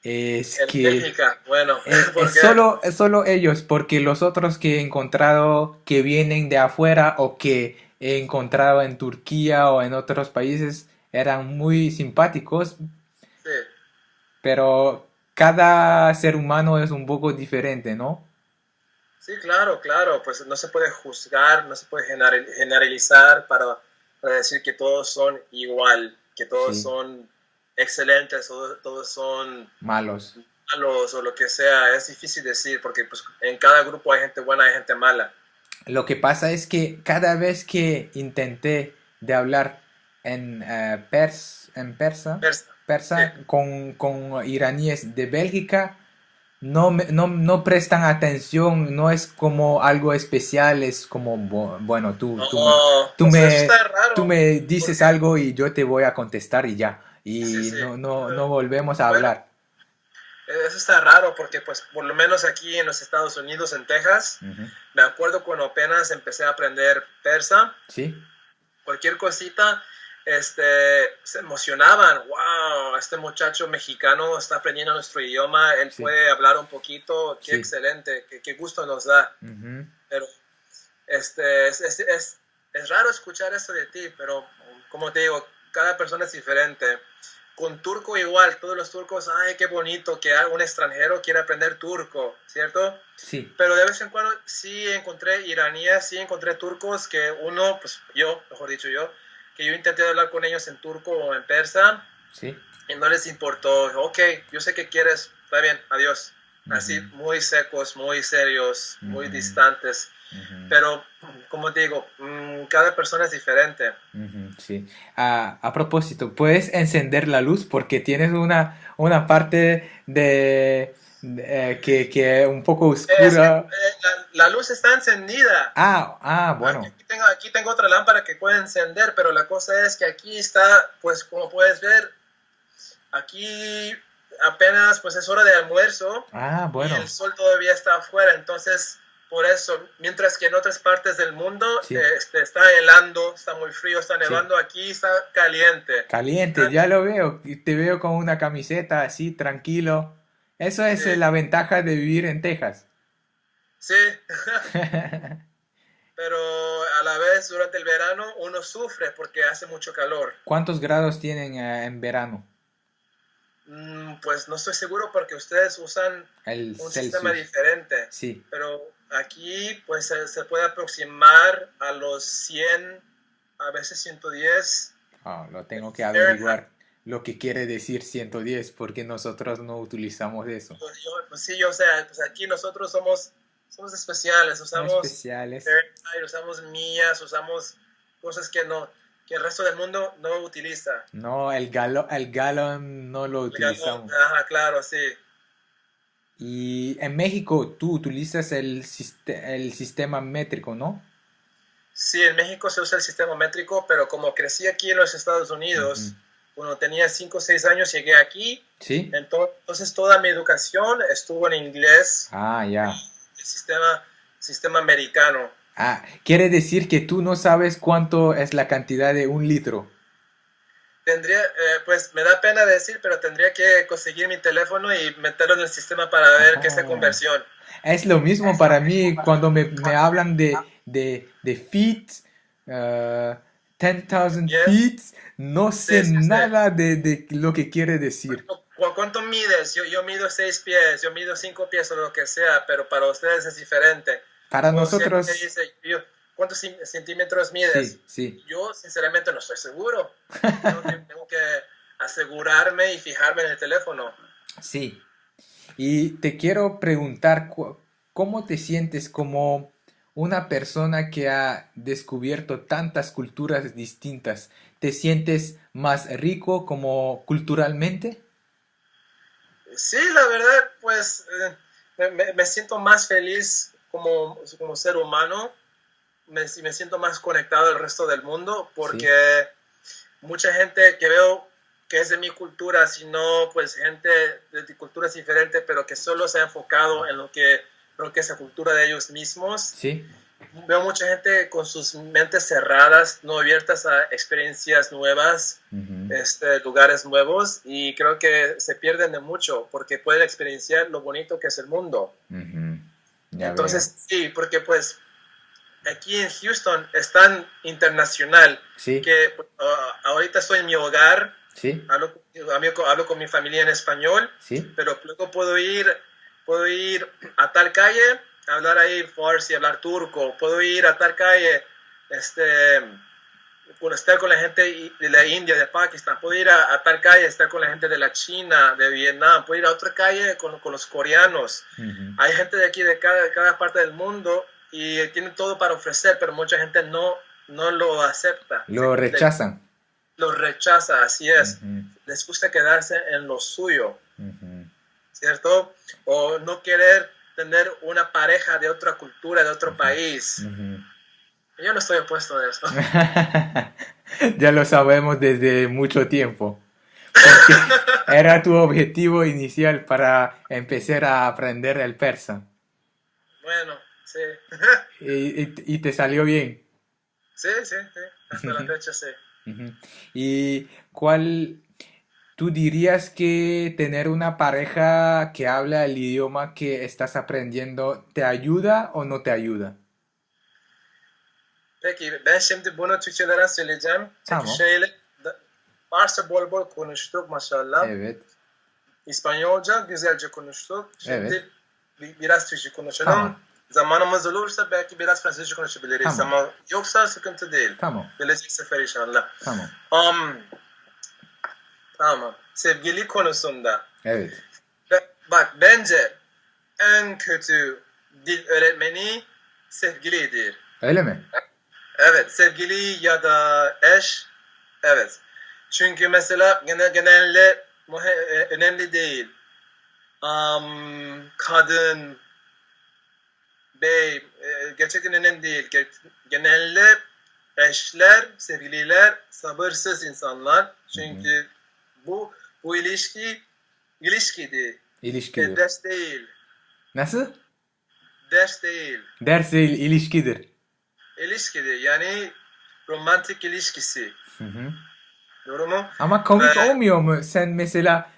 Speaker 1: Es
Speaker 2: En
Speaker 1: que
Speaker 2: Bélgica, bueno, ¿por qué?
Speaker 1: es solo ellos, porque los otros que he encontrado que vienen de afuera o que he encontrado en Turquía o en otros países eran muy simpáticos,
Speaker 2: Sí.
Speaker 1: pero cada ser humano es un poco diferente, ¿no?
Speaker 2: Sí, claro, claro, pues no se puede juzgar, no se puede generalizar para decir que todos son igual, que todos
Speaker 1: Sí,
Speaker 2: son excelentes, todos son
Speaker 1: malos.
Speaker 2: malos o lo que sea. Es difícil decir porque pues, en cada grupo hay gente buena y gente mala.
Speaker 1: Lo que pasa es que cada vez que intenté de hablar en
Speaker 2: Persa, sí.
Speaker 1: persa con iraníes de Bélgica, no prestan atención, no es como algo especial, es como, bueno,
Speaker 2: No, pues eso está
Speaker 1: tú
Speaker 2: raro,
Speaker 1: me dices
Speaker 2: porque
Speaker 1: algo y yo te voy a contestar y ya,
Speaker 2: sí,
Speaker 1: y
Speaker 2: sí.
Speaker 1: no volvemos a
Speaker 2: Bueno,
Speaker 1: hablar.
Speaker 2: eso está raro porque pues por lo menos aquí en los Estados Unidos, en Texas,
Speaker 1: Ujú.
Speaker 2: me acuerdo cuando apenas empecé a aprender persa,
Speaker 1: ¿Sí?
Speaker 2: cualquier cosita, se emocionaban. Wow, este muchacho mexicano está aprendiendo nuestro idioma, él
Speaker 1: Sí,
Speaker 2: puede hablar un poquito, qué
Speaker 1: sí.
Speaker 2: excelente, qué gusto nos da.
Speaker 1: Ujú.
Speaker 2: Pero es raro escuchar esto de ti, pero como te digo, cada persona es diferente. Con turco igual, todos los turcos, ay, qué bonito que un extranjero quiera aprender turco, ¿cierto?
Speaker 1: Sí,
Speaker 2: Pero de vez en cuando sí encontré iraníes, sí encontré turcos que uno, pues yo, mejor dicho yo, que yo intenté hablar con ellos en turco o en persa
Speaker 1: sí.
Speaker 2: y no les importó. Ok, yo sé que quieres, está bien, adiós. Así,
Speaker 1: Ujú,
Speaker 2: muy secos, muy serios, muy
Speaker 1: ujú,
Speaker 2: distantes.
Speaker 1: ujú.
Speaker 2: Pero, como te digo, cada persona es diferente.
Speaker 1: Ujú, sí. A propósito, ¿puedes encender la luz? Porque tienes una parte que un poco
Speaker 2: Es que
Speaker 1: oscura.
Speaker 2: la luz está encendida.
Speaker 1: Bueno.
Speaker 2: Aquí tengo otra lámpara que puede encender, pero la cosa es que aquí está, pues como puedes ver, aquí apenas pues es hora de almuerzo y el
Speaker 1: Bueno.
Speaker 2: sol todavía está afuera, entonces por eso, mientras que en otras partes del mundo
Speaker 1: Sí,
Speaker 2: está helando, está muy frío, está
Speaker 1: sí.
Speaker 2: nevando, aquí está caliente.
Speaker 1: Caliente, ya lo veo. Y te veo con una camiseta así, tranquilo. Eso
Speaker 2: Sí,
Speaker 1: es la ventaja de vivir en Texas.
Speaker 2: sí. Pero a la vez durante el verano uno sufre porque hace mucho calor.
Speaker 1: ¿Cuántos grados tienen en verano?
Speaker 2: Pues no estoy seguro porque ustedes usan
Speaker 1: El
Speaker 2: un sistema
Speaker 1: Celsius.
Speaker 2: diferente,
Speaker 1: Sí.
Speaker 2: pero aquí pues se puede aproximar a los 100, a veces 110
Speaker 1: Lo tengo que
Speaker 2: Fahrenheit.
Speaker 1: averiguar lo que quiere decir 110 porque nosotros no utilizamos eso.
Speaker 2: Pues sí, yo sé, pues aquí nosotros somos especiales, usamos
Speaker 1: Especiales.
Speaker 2: Fahrenheit, usamos millas, usamos cosas que no, que el resto del mundo no utiliza.
Speaker 1: No, el gallon no lo
Speaker 2: El galón,
Speaker 1: utilizamos.
Speaker 2: ajá, claro, sí.
Speaker 1: Y en México tú utilizas el sistema métrico, ¿no?
Speaker 2: Sí, en México se usa el sistema métrico, pero como crecí aquí en los Estados
Speaker 1: Ujú.
Speaker 2: Unidos, cuando tenía 5 o 6 años llegué aquí,
Speaker 1: ¿Sí?
Speaker 2: entonces toda mi educación estuvo en inglés,
Speaker 1: Ya.
Speaker 2: el sistema americano.
Speaker 1: Quiere decir que tú no sabes cuánto es la cantidad de un litro.
Speaker 2: Pues me da pena decir, pero tendría que conseguir mi teléfono y meterlo en el sistema para ver qué es la
Speaker 1: Oh.
Speaker 2: conversión.
Speaker 1: Es lo mismo para mí cuando me hablan de feet, 10,000
Speaker 2: Yes,
Speaker 1: feet, no sé
Speaker 2: sí, sí, sí.
Speaker 1: nada de lo que quiere decir.
Speaker 2: ¿Cuánto mides? Yo mido 6 pies, yo mido 5 pies o lo que sea, pero para ustedes es diferente.
Speaker 1: Para
Speaker 2: O si alguien me
Speaker 1: nosotros,
Speaker 2: dice, ¿cuántos centímetros mides?
Speaker 1: sí, sí,
Speaker 2: Yo sinceramente no estoy seguro. Tengo que asegurarme y fijarme en el teléfono.
Speaker 1: sí. Y te quiero preguntar, ¿cómo te sientes como una persona que ha descubierto tantas culturas distintas, ¿te sientes más rico como culturalmente?
Speaker 2: Sí, la verdad, pues me siento más feliz como ser humano, me siento más conectado al resto del mundo porque
Speaker 1: Sí.
Speaker 2: mucha gente que veo que es de mi cultura, sino pues gente de culturas diferentes, pero que solo se ha enfocado en lo que es la cultura de ellos mismos.
Speaker 1: Sí.
Speaker 2: Veo mucha gente con sus mentes cerradas, no abiertas a experiencias nuevas,
Speaker 1: Ujú,
Speaker 2: lugares nuevos, y creo que se pierden de mucho porque pueden experienciar lo bonito que es el mundo.
Speaker 1: ujú. Ya veo.
Speaker 2: Entonces, sí, porque pues aquí en Houston es tan internacional
Speaker 1: Sí,
Speaker 2: que ahorita estoy en mi hogar,
Speaker 1: sí,
Speaker 2: hablo con mi familia en español,
Speaker 1: sí.
Speaker 2: pero luego puedo ir a tal calle, hablar ahí farsi, hablar turco, puedo ir a tal calle, estar con la gente de la India, de Pakistán, puedo ir a tal calle, estar con la gente de la China, de Vietnam, puedo ir a otra calle con los coreanos.
Speaker 1: Ujú.
Speaker 2: Hay gente de aquí, de cada parte del mundo, y tienen todo para ofrecer, pero mucha gente no lo acepta,
Speaker 1: Lo rechazan.
Speaker 2: lo rechaza, así es.
Speaker 1: Ujú,
Speaker 2: Les gusta quedarse en lo suyo,
Speaker 1: ujú,
Speaker 2: ¿cierto? O no querer tener una pareja de otra cultura, de otro país.
Speaker 1: ujú.
Speaker 2: Yo no estoy opuesto a eso.
Speaker 1: Ya lo sabemos desde mucho tiempo, porque era tu objetivo inicial para empezar a aprender el persa
Speaker 2: Bueno, sí.
Speaker 1: y te salió bien.
Speaker 2: Sí, sí, sí. Hasta la fecha sí.
Speaker 1: Ujú. ¿Y cuál tú dirías que tener una pareja que habla el idioma que estás aprendiendo te ayuda o no te ayuda?
Speaker 2: Peki ben şimdi bunu Türkçelere söyleyeceğim. Çünkü
Speaker 1: Tamam.
Speaker 2: Farsça bol bol konuştuk maşallah.
Speaker 1: Evet.
Speaker 2: İspanyolca güzelce konuştuk.
Speaker 1: Evet.
Speaker 2: Şimdi biraz Türkçe konuşalım.
Speaker 1: Tamam.
Speaker 2: Zamanımız olursa belki biraz Fransızca konuşabiliriz
Speaker 1: Tamam.
Speaker 2: ama yoksa sıkıntı değil.
Speaker 1: Tamam.
Speaker 2: Gelecek sefer inşallah.
Speaker 1: Tamam.
Speaker 2: Tamam. Sevgili konusunda.
Speaker 1: Evet.
Speaker 2: Bak bence en kötü dil öğretmeni sevgilidir.
Speaker 1: Öyle mi?
Speaker 2: Evet, sevgili ya da eş. Evet. Çünkü mesela genelde önemli değil. Kadın, bey, gerçekten önemli değil. Genelde eşler, sevgililer sabırsız insanlar. Çünkü bu ilişkidi.
Speaker 1: İlişkidir.
Speaker 2: Ders değil.
Speaker 1: Nasıl?
Speaker 2: Ders değil.
Speaker 1: Ders değil, ilişkidir.
Speaker 2: İlişkidi. Yani romantik ilişkisi.
Speaker 1: Hı hı.
Speaker 2: Doğru mu?
Speaker 1: Ama komik olmuyor mu? Sen mesela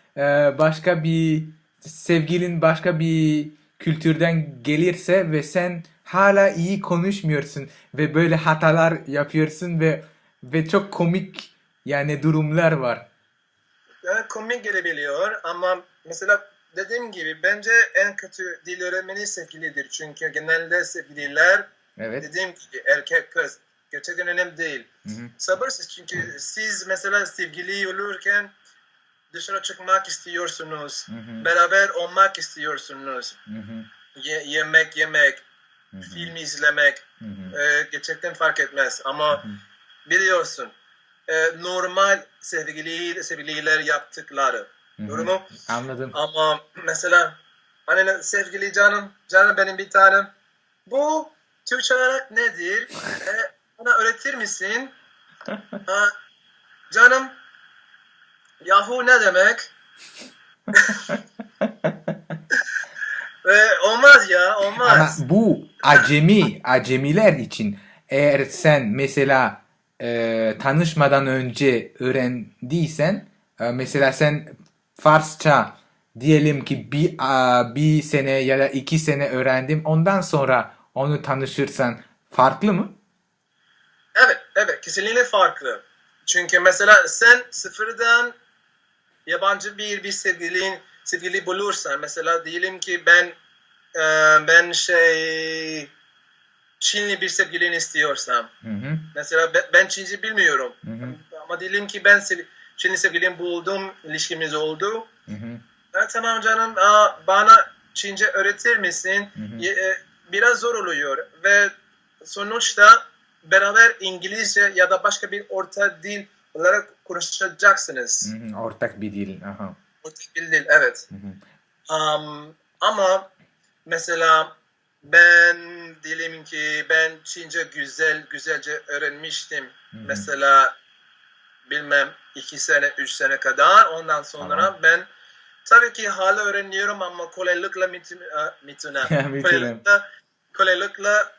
Speaker 1: başka bir sevgilin başka bir kültürden gelirse ve sen hala iyi konuşmuyorsun ve böyle hatalar yapıyorsun ve çok komik yani durumlar var.
Speaker 2: Komik gelebiliyor ama mesela dediğim gibi bence en kötü dil öğrenmeni sevgilidir. Çünkü genelde sevgililer
Speaker 1: Evet.
Speaker 2: dediğim gibi erkek kız gerçekten önemli değil.
Speaker 1: Hı hı.
Speaker 2: Sabırsız çünkü siz mesela sevgili olurken dışarı çıkmak istiyorsunuz.
Speaker 1: Hı hı.
Speaker 2: Beraber olmak istiyorsunuz.
Speaker 1: Hı hı.
Speaker 2: Yemek yemek,
Speaker 1: Hı hı.
Speaker 2: film izlemek
Speaker 1: Hı hı.
Speaker 2: gerçekten fark etmez. Ama biliyorsun normal sevgililer yaptıkları.
Speaker 1: Hı hı.
Speaker 2: Doğru mu?
Speaker 1: Anladım.
Speaker 2: Ama mesela hani sevgili canım benim bir tanem. Bu Türkçe olarak nedir? Bana öğretir misin? Canım yahu ne demek? Olmaz ya,
Speaker 1: Ama
Speaker 2: olmaz.
Speaker 1: bu acemiler için eğer sen mesela tanışmadan önce öğrendiysen mesela sen Farsça diyelim ki bir sene ya da 2 sene öğrendim ondan sonra onu tanışırsan farklı mı?
Speaker 2: Evet, kesinlikle farklı. Çünkü mesela sen sıfırdan yabancı bir sevgili bulursan, mesela diyelim ki ben Çinli bir sevgilini istiyorsam,
Speaker 1: Hı hı.
Speaker 2: mesela ben Çince bilmiyorum.
Speaker 1: Hı hı.
Speaker 2: Ama diyelim ki ben Çinli sevgilimi buldum, ilişkimiz oldu.
Speaker 1: Hı hı.
Speaker 2: Tamam canım, bana Çince öğretir misin?
Speaker 1: Hı hı.
Speaker 2: Biraz zor oluyor ve sonuçta beraber İngilizce ya da başka bir orta dil olarak konuşacaksınız.
Speaker 1: Ortak bir dil. Aha.
Speaker 2: Ortak bir dil, evet.
Speaker 1: Hı hı.
Speaker 2: Ama mesela ben diyelim ki ben Çince güzelce öğrenmiştim. Mesela bilmem 2 sene 3 sene kadar. Ondan sonra
Speaker 1: Tamam.
Speaker 2: ben tabii ki hala öğreniyorum ama kolaylıkla mituna.
Speaker 1: Bitirelim.
Speaker 2: Kolaylıkla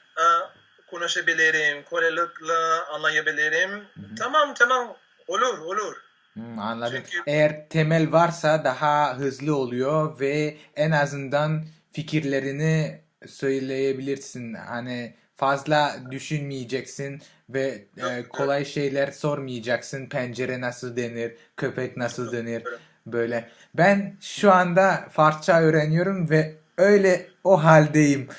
Speaker 2: konuşabilirim. Kolaylıkla anlayabilirim. Tamam. Olur.
Speaker 1: Anladım.
Speaker 2: Çünkü
Speaker 1: Eğer temel varsa daha hızlı oluyor ve en azından fikirlerini söyleyebilirsin. Hani fazla düşünmeyeceksin ve
Speaker 2: doğru.
Speaker 1: kolay şeyler sormayacaksın. Pencere nasıl denir, köpek nasıl denir
Speaker 2: Doğru.
Speaker 1: böyle. Ben şu anda Farsça öğreniyorum ve öyle o haldeyim.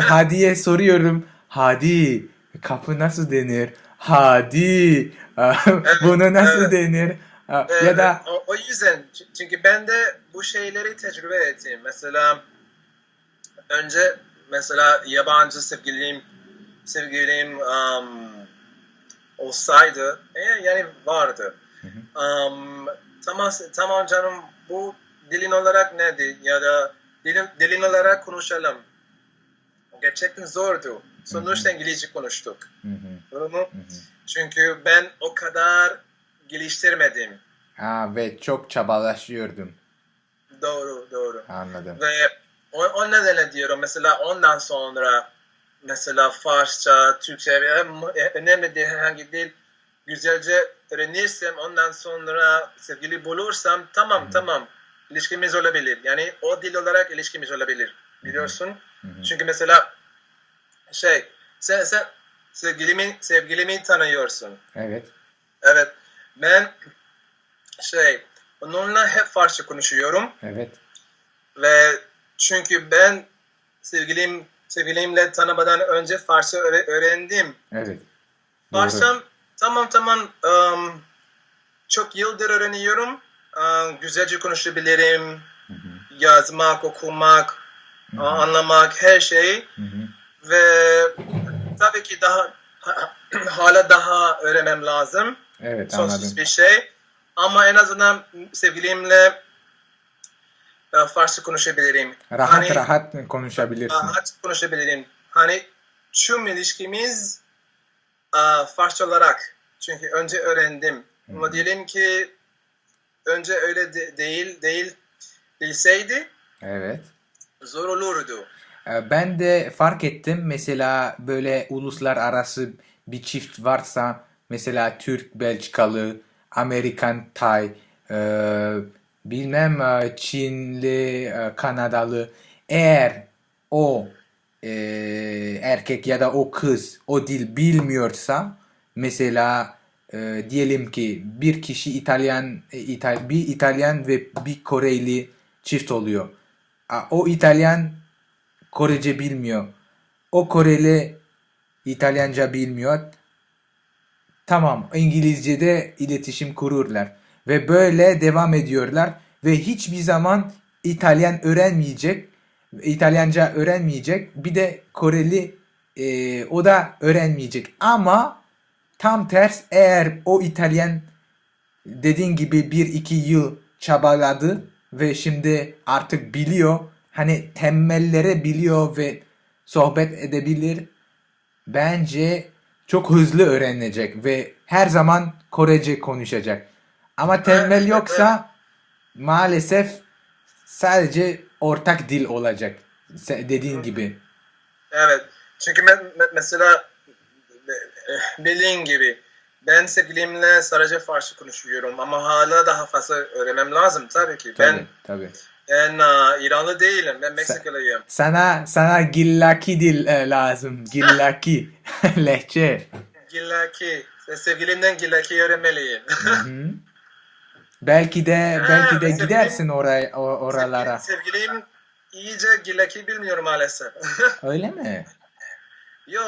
Speaker 1: Hadi'ye soruyorum. Hadi, kapı nasıl denir? Hadi,
Speaker 2: Evet,
Speaker 1: bunu nasıl
Speaker 2: evet.
Speaker 1: denir? Ya
Speaker 2: Evet,
Speaker 1: da
Speaker 2: o yüzden çünkü ben de bu şeyleri tecrübe ettim. Mesela önce mesela yabancı sevgilim olsaydı yani vardı.
Speaker 1: Hı hı,
Speaker 2: Um, tamam canım bu dilin olarak nedir ya da dilin olarak konuşalım. Gerçekten zordu.
Speaker 1: hı hı,
Speaker 2: Sonuçta İngilizce konuştuk.
Speaker 1: hı hı,
Speaker 2: Doğru mu?
Speaker 1: hı hı.
Speaker 2: Çünkü ben o kadar geliştirmedim.
Speaker 1: Ve çok çabalaşıyordum.
Speaker 2: Doğru.
Speaker 1: Anladım.
Speaker 2: Ve o nedenle diyorum mesela ondan sonra mesela Farsça, Türkçe önemli değil herhangi dil güzelce öğrenirsem ondan sonra sevgili bulursam
Speaker 1: Hı hı,
Speaker 2: tamam ilişkimiz olabilir. Yani o dil olarak ilişkimiz olabilir.
Speaker 1: hı hı,
Speaker 2: Biliyorsun?
Speaker 1: hı hı.
Speaker 2: Çünkü mesela sen sevgilimi tanıyorsun.
Speaker 1: Evet,
Speaker 2: Evet. Ben onunla hep Farsça konuşuyorum.
Speaker 1: evet,
Speaker 2: Ve çünkü ben sevgilimle tanımadan önce Farsça öğrendim.
Speaker 1: evet. Doğru.
Speaker 2: Farsçam tamam çok yıldır öğreniyorum. Güzelce konuşabilirim.
Speaker 1: Hı hı,
Speaker 2: Yazmak, okumak,
Speaker 1: hı hı,
Speaker 2: anlamak her şey.
Speaker 1: hı hı.
Speaker 2: Ve tabii ki hala daha öğrenmem lazım.
Speaker 1: Evet,
Speaker 2: Sonsuz
Speaker 1: anladım.
Speaker 2: bir şey. Ama en azından sevgilimle Farsça konuşabilirim.
Speaker 1: Rahat
Speaker 2: Hani
Speaker 1: rahat konuşabilirsin.
Speaker 2: rahat konuşabilirim. Hani tüm ilişkimiz Farsça olarak. Çünkü önce öğrendim.
Speaker 1: Hı
Speaker 2: Ama
Speaker 1: hı.
Speaker 2: diyelim ki önce öyle değilseydi
Speaker 1: Evet.
Speaker 2: zor olurdu.
Speaker 1: Ben de fark ettim mesela böyle uluslararası bir çift varsa mesela Türk Belçikalı, Amerikan Tay, e, bilmem Çinli, Kanadalı eğer o e, erkek ya da o kız o dil bilmiyorsa mesela diyelim ki bir kişi bir İtalyan ve bir Koreli çift oluyor. O İtalyan Korece bilmiyor. O Koreli İtalyanca bilmiyor. Tamam, İngilizce'de iletişim kururlar. Ve böyle devam ediyorlar. Ve hiçbir zaman İtalyanca öğrenmeyecek. Bir de Koreli o da öğrenmeyecek. Ama tam ters eğer o İtalyan dediğin gibi bir iki yıl çabaladı ve şimdi artık biliyor. Hani temelleri biliyor ve sohbet edebilir. Bence çok hızlı öğrenecek ve her zaman Korece konuşacak. Ama temel
Speaker 2: Evet.
Speaker 1: yoksa maalesef sadece ortak dil olacak. Dediğin gibi.
Speaker 2: Evet. Çünkü mesela bildiğin gibi ben sevgilimle sadece Farsça konuşuyorum ama hala daha fazla öğrenmem lazım tabii ki. Ben
Speaker 1: Tabii, tabii.
Speaker 2: ben İranlı değilim. Ben
Speaker 1: Sa-
Speaker 2: Meksikalıyım.
Speaker 1: sana gillaki dil lazım. Gillaki. Lehçe.
Speaker 2: Gillaki. Sevgilimden Gillaki öğrenmeliyim.
Speaker 1: Hı hı. Belki de gidersin oralara.
Speaker 2: Sevgilim iyice Gillaki bilmiyor maalesef.
Speaker 1: Öyle mi?
Speaker 2: Yo,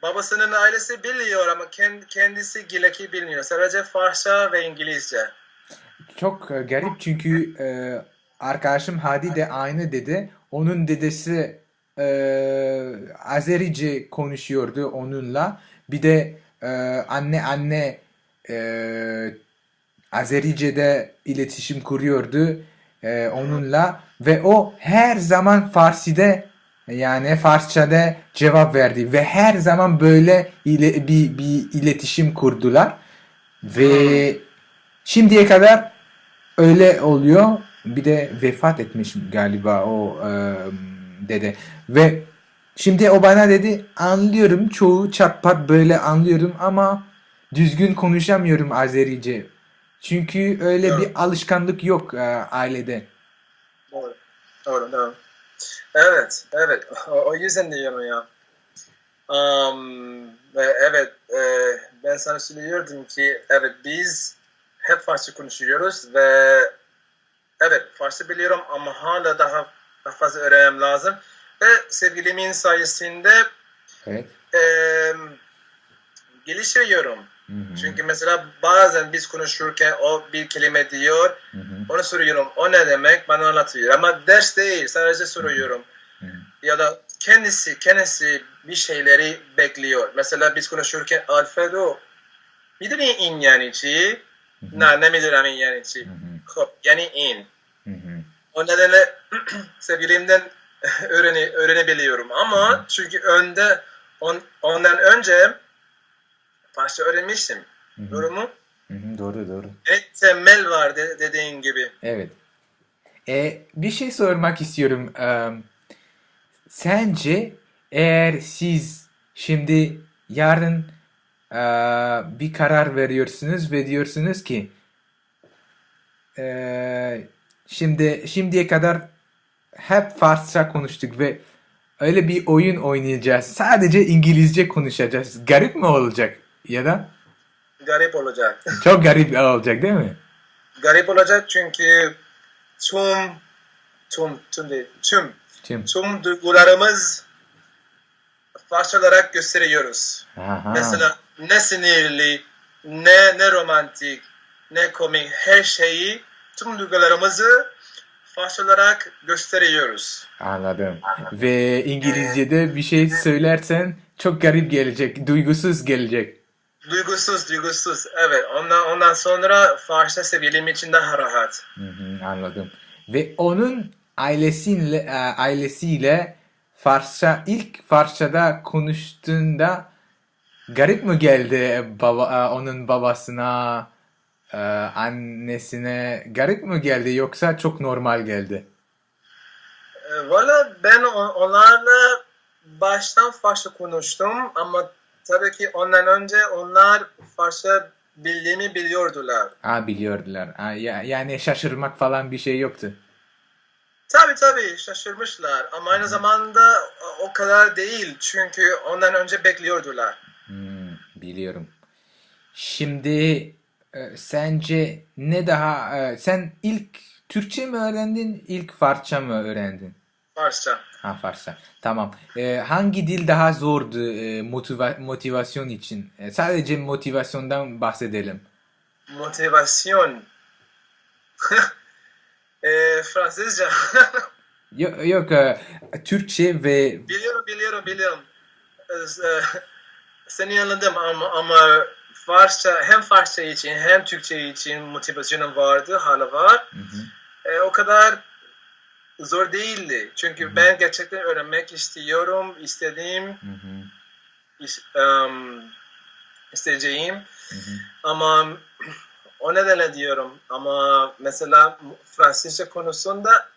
Speaker 2: babasının ailesi biliyor ama kendisi Gillaki bilmiyor. Sadece Farsça ve İngilizce.
Speaker 1: Çok garip çünkü arkadaşım Hadi de aynı dedi. Onun dedesi Azerice konuşuyordu onunla. Bir de anne e, Azerice'de iletişim kuruyordu onunla ve o her zaman Farsi'de yani Farsça'da cevap verdi ve her zaman böyle bir iletişim kurdular ve şimdiye kadar öyle oluyor. Bir de vefat etmiş galiba o dede ve şimdi o bana dedi anlıyorum çoğu çatpat böyle anlıyorum ama düzgün konuşamıyorum Azerice. Çünkü öyle bir
Speaker 2: Doğru.
Speaker 1: alışkanlık yok ailede.
Speaker 2: Doğru. Doğru. Doğru. Evet. Evet. O yüzden diyorum ya. Ve evet, ben sana söylüyordum ki evet biz hep Farsça konuşuyoruz ve evet Farsça biliyorum ama hala daha fazla öğrenmem lazım. Ve sevgilimin sayesinde
Speaker 1: Evet.
Speaker 2: e, geliştiriyorum.
Speaker 1: Hı hı.
Speaker 2: Çünkü mesela bazen biz konuşurken o bir kelime diyor,
Speaker 1: Hı hı.
Speaker 2: onu soruyorum. O ne demek? Bana anlatıyor. Ama ders değil, sadece soruyorum.
Speaker 1: Hı hı.
Speaker 2: Ya da kendisi bir şeyleri bekliyor. Mesela biz konuşurken Alfredo میدونی این یعنی چی؟ نه نمیدونم این یعنی چی. خب یعنی این.
Speaker 1: Hı hı.
Speaker 2: O nedenle sevgilimden öğrenebiliyorum. Ama çünkü ondan önce Farsça öğrenmiştim. Doğru mu?
Speaker 1: Hı hı. Doğru doğru.
Speaker 2: Temel var dediğin gibi.
Speaker 1: Evet. Bir şey sormak istiyorum. Sence eğer siz şimdi yarın bir karar veriyorsunuz ve diyorsunuz ki şimdiye kadar hep Farsça konuştuk ve öyle bir oyun oynayacağız. Sadece İngilizce konuşacağız. Garip mi olacak? Ya da
Speaker 2: Garip olacak.
Speaker 1: çok garip olacak değil mi?
Speaker 2: Garip olacak çünkü tüm duygularımız Farsça olarak gösteriyoruz.
Speaker 1: Aha.
Speaker 2: Mesela ne sinirli, ne romantik, ne komik her şeyi tüm duygularımızı Farsça olarak gösteriyoruz.
Speaker 1: Anladım. Ve İngilizce'de bir şey söylersen çok garip gelecek, duygusuz gelecek.
Speaker 2: Duygusuz. Evet. Ondan sonra Farsça sevgilim için daha rahat.
Speaker 1: Hı hı, anladım. Ve onun ailesiyle ilk Farsçada konuştuğunda garip mi geldi onun babasına, annesine garip mi geldi yoksa çok normal geldi?
Speaker 2: Valla ben onlarla baştan Farsça konuştum ama tabii ki ondan önce onlar Farsça bildiğimi biliyordular.
Speaker 1: Biliyordular. Yani şaşırmak falan bir şey yoktu.
Speaker 2: Tabii şaşırmışlar ama aynı zamanda o kadar değil çünkü ondan önce bekliyordular.
Speaker 1: Biliyorum. Şimdi sence sen ilk Türkçe mi öğrendin, ilk Farsça mı öğrendin?
Speaker 2: Farsça.
Speaker 1: Farsça. Tamam. Hangi dil daha zordu motivasyon için? Sadece motivasyondan bahsedelim.
Speaker 2: Motivasyon. Fransızca.
Speaker 1: Yok, Türkçe ve
Speaker 2: Biliyorum. Seni anladım ama hem Farsça için hem Türkçe için motivasyonum vardı, hala var. O kadar zor değildi. Çünkü ben gerçekten öğrenmek isteyeceğim. Ama o nedenle diyorum. Ama mesela Fransızca konusunda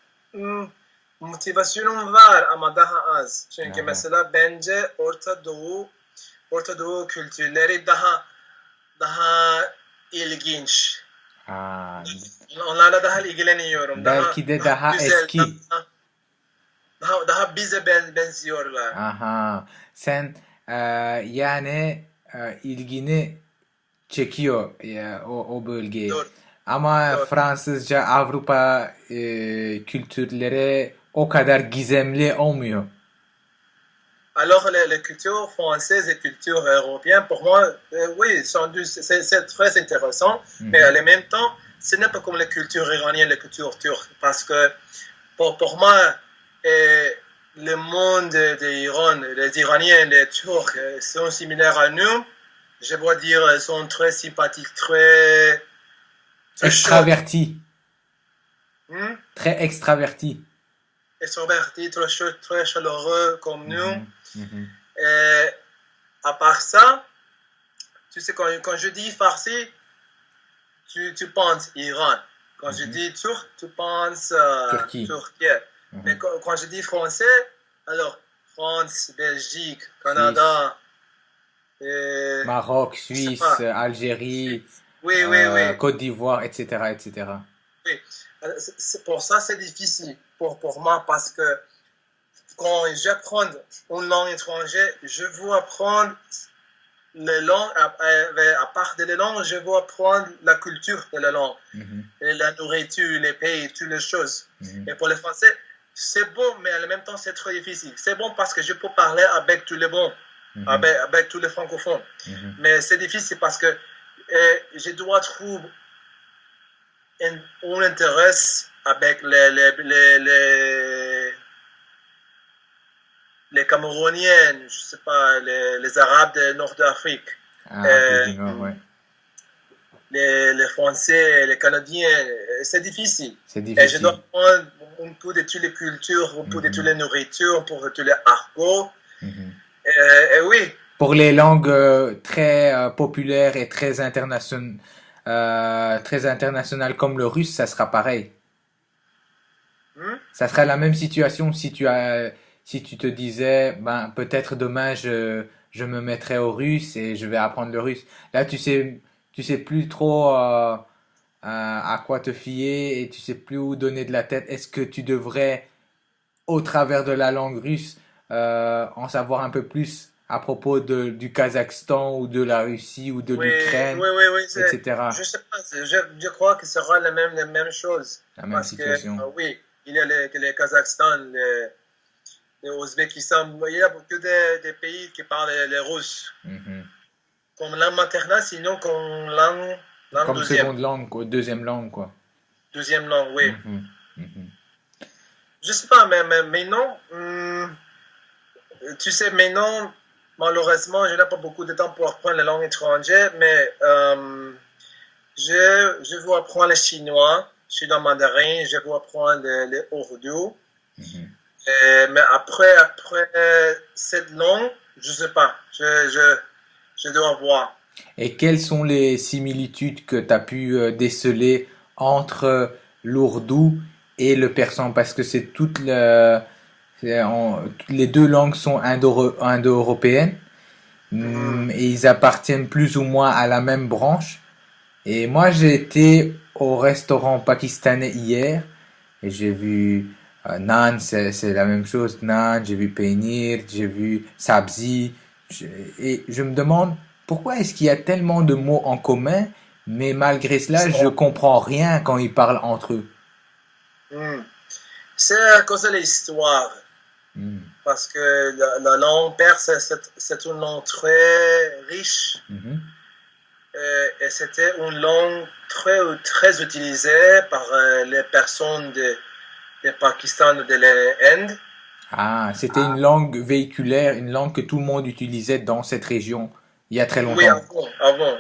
Speaker 2: motivasyonum var ama daha az. Çünkü mesela bence Orta Doğu kültürleri daha ilginç. Onlarla daha ilgileniyorum.
Speaker 1: Belki de daha
Speaker 2: güzel,
Speaker 1: eski.
Speaker 2: Daha bize benziyorlar.
Speaker 1: Aha. Sen yani ilgini çekiyor o bölgeye.
Speaker 2: Doğru.
Speaker 1: Ama
Speaker 2: Doğru.
Speaker 1: Fransızca Avrupa kültürleri o kadar gizemli olmuyor.
Speaker 2: Alors les cultures françaises et cultures européennes, pour moi, oui, c'est très intéressant, mais en même temps, ce n'est pas comme les cultures iraniennes, les cultures turques, parce que pour moi, le monde d'Iran, les Iraniens, les Turcs sont similaires à nous. Je dois dire, ils sont très sympathiques, très
Speaker 1: Extraverti.
Speaker 2: Hmm?
Speaker 1: Très extraverti.
Speaker 2: Extrovertis, très chaleureux comme nous.
Speaker 1: Mhm.
Speaker 2: Et à part ça, tu sais, quand je dis farsi, tu penses Iran. Quand je dis turc, tu penses
Speaker 1: Turquie.
Speaker 2: Turquie. Mais quand je dis français, alors France, Belgique, Canada,
Speaker 1: Maroc,
Speaker 2: je sais
Speaker 1: Suisse,
Speaker 2: pas.
Speaker 1: Algérie,
Speaker 2: Oui, oui, oui.
Speaker 1: Côte d'Ivoire, etc., etc.
Speaker 2: Oui. C'est pour ça c'est difficile pour moi parce que quand j'apprends une langue étrangère, je veux apprendre les langues, à part de les langues, je veux apprendre la culture de la langue, et la nourriture, les pays, toutes les choses. Et pour les Français, c'est bon, mais en même temps, c'est très difficile. C'est bon parce que je peux parler avec tous les bons, avec tous les francophones. Mais c'est difficile parce que je dois trouver un intérêt avec les Camerouniens, je sais pas, les Arabes de Nord-Afrique.
Speaker 1: Du Nord, ouais.
Speaker 2: Les Français, les Canadiens, c'est difficile.
Speaker 1: C'est difficile.
Speaker 2: Et je dois prendre un peu de toutes les cultures, un peu de toutes les nourritures, un peu de tous les argots. Et oui.
Speaker 1: Pour les langues très populaires et très internationales comme le russe, ça sera pareil. Ça sera la même situation si tu te disais, ben peut-être demain je me mettrai au russe et je vais apprendre le russe. Là, tu sais plus trop à quoi te fier et tu sais plus où donner de la tête. Est-ce que tu devrais, au travers de la langue russe, en savoir un peu plus à propos du Kazakhstan ou de la Russie ou de l'Ukraine,
Speaker 2: oui,
Speaker 1: etc.
Speaker 2: Je sais pas, je crois que ce sera la même chose.
Speaker 1: La même situation.
Speaker 2: Que, oui, il y a les Kazakhstan, les Ouzbékistan, il y a beaucoup de pays qui parlent les Russes. Comme langue maternelle, sinon comme langue
Speaker 1: comme
Speaker 2: deuxième.
Speaker 1: Seconde langue, quoi, deuxième langue, quoi.
Speaker 2: Deuxième langue, oui. Je sais pas, mais non. Tu sais, maintenant, malheureusement, je n'ai pas beaucoup de temps pour apprendre les langues étrangères, mais je veux apprendre le chinois, mandarin, je veux apprendre le ourdou. Mais après cette langue, je sais pas, je dois voir.
Speaker 1: Et quelles sont les similitudes que tu as pu déceler entre l'ourdou et le persan? Parce que les deux langues sont indo-européennes et ils appartiennent plus ou moins à la même branche. Et moi, j'ai été au restaurant pakistanais hier et j'ai vu naan, c'est la même chose, naan, j'ai vu paneer, j'ai vu sabzi. Et je me demande pourquoi est-ce qu'il y a tellement de mots en commun, mais malgré cela, je comprends rien quand ils parlent entre eux.
Speaker 2: C'est à cause de l'histoire. Parce que la langue perse, c'est une langue très riche. Et c'était une langue très utilisée par les personnes de Pakistan ou de l'Inde.
Speaker 1: Ah, c'était une langue véhiculaire, une langue que tout le monde utilisait dans cette région il y a très longtemps.
Speaker 2: Oui, avant.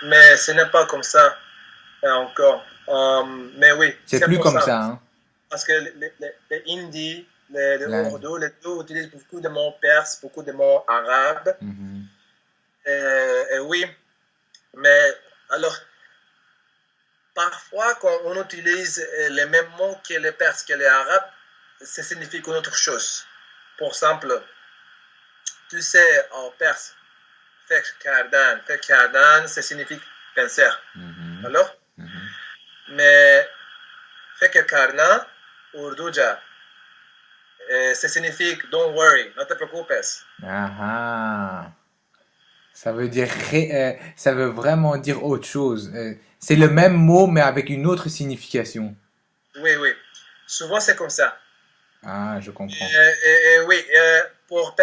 Speaker 2: Mais ce n'est pas comme ça encore. Mais oui,
Speaker 1: c'est plus comme ça. Hein.
Speaker 2: Parce que les Hindis, les Urdu, les deux utilisent beaucoup de mots perses, beaucoup de mots arabes. Et oui, mais alors, parfois, quand on utilise les mêmes mots que les perses, que les arabes, ça signifie une autre chose. Par exemple, tu sais, en perse, fek kardan, ça signifie penser. Alors, mais fek kardan, urduja, ça signifie don't worry, ne te préoccupes.
Speaker 1: Ça veut dire, ça veut vraiment dire autre chose. C'est le même mot, mais avec une autre signification.
Speaker 2: Oui. Souvent, c'est comme ça.
Speaker 1: Ah, je comprends.
Speaker 2: Oui, pour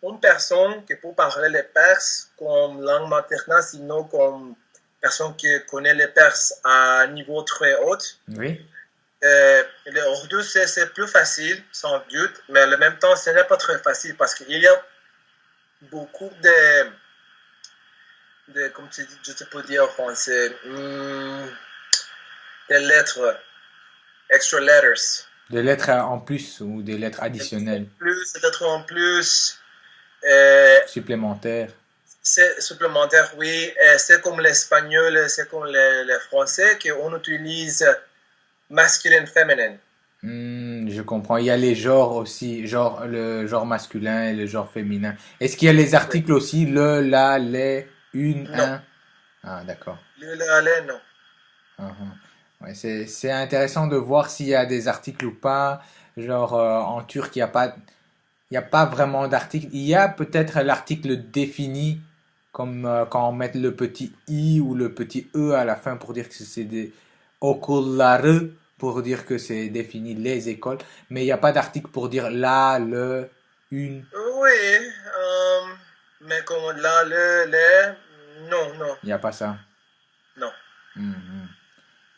Speaker 2: une personne qui peut parler le perse comme langue maternelle, sinon comme personne qui connaît le perse à un niveau très haut,
Speaker 1: oui.
Speaker 2: Le Urdu, c'est plus facile, sans doute, mais en même temps, ce n'est pas très facile parce qu'il y a beaucoup comme je peux dire en français, des lettres, extra letters.
Speaker 1: Des lettres en plus ou des lettres additionnelles,
Speaker 2: Des lettres en plus. Euh,
Speaker 1: supplémentaires.
Speaker 2: c'est supplémentaire, oui. C'est comme l'espagnol, c'est comme le français, qu'on utilise masculine, féminin.
Speaker 1: Je comprends. Il y a les genres aussi, genre le genre masculin et le genre féminin. Est-ce qu'il y a les
Speaker 2: Oui.
Speaker 1: articles aussi, le, la, les, une,
Speaker 2: Non.
Speaker 1: un? Ah, d'accord.
Speaker 2: Le, non.
Speaker 1: Mhm. Ouais, c'est intéressant de voir s'il y a des articles ou pas. Genre en turc, il y a pas vraiment d'article. Il y a peut-être l'article défini, comme quand on met le petit i ou le petit e à la fin pour dire que c'est des okulları, pour dire que c'est défini les écoles. Mais il n'y a pas d'article pour dire la, le, une.
Speaker 2: Oui, mais comme là, non, non,
Speaker 1: Il n'y a pas ça.
Speaker 2: non.
Speaker 1: Mhm.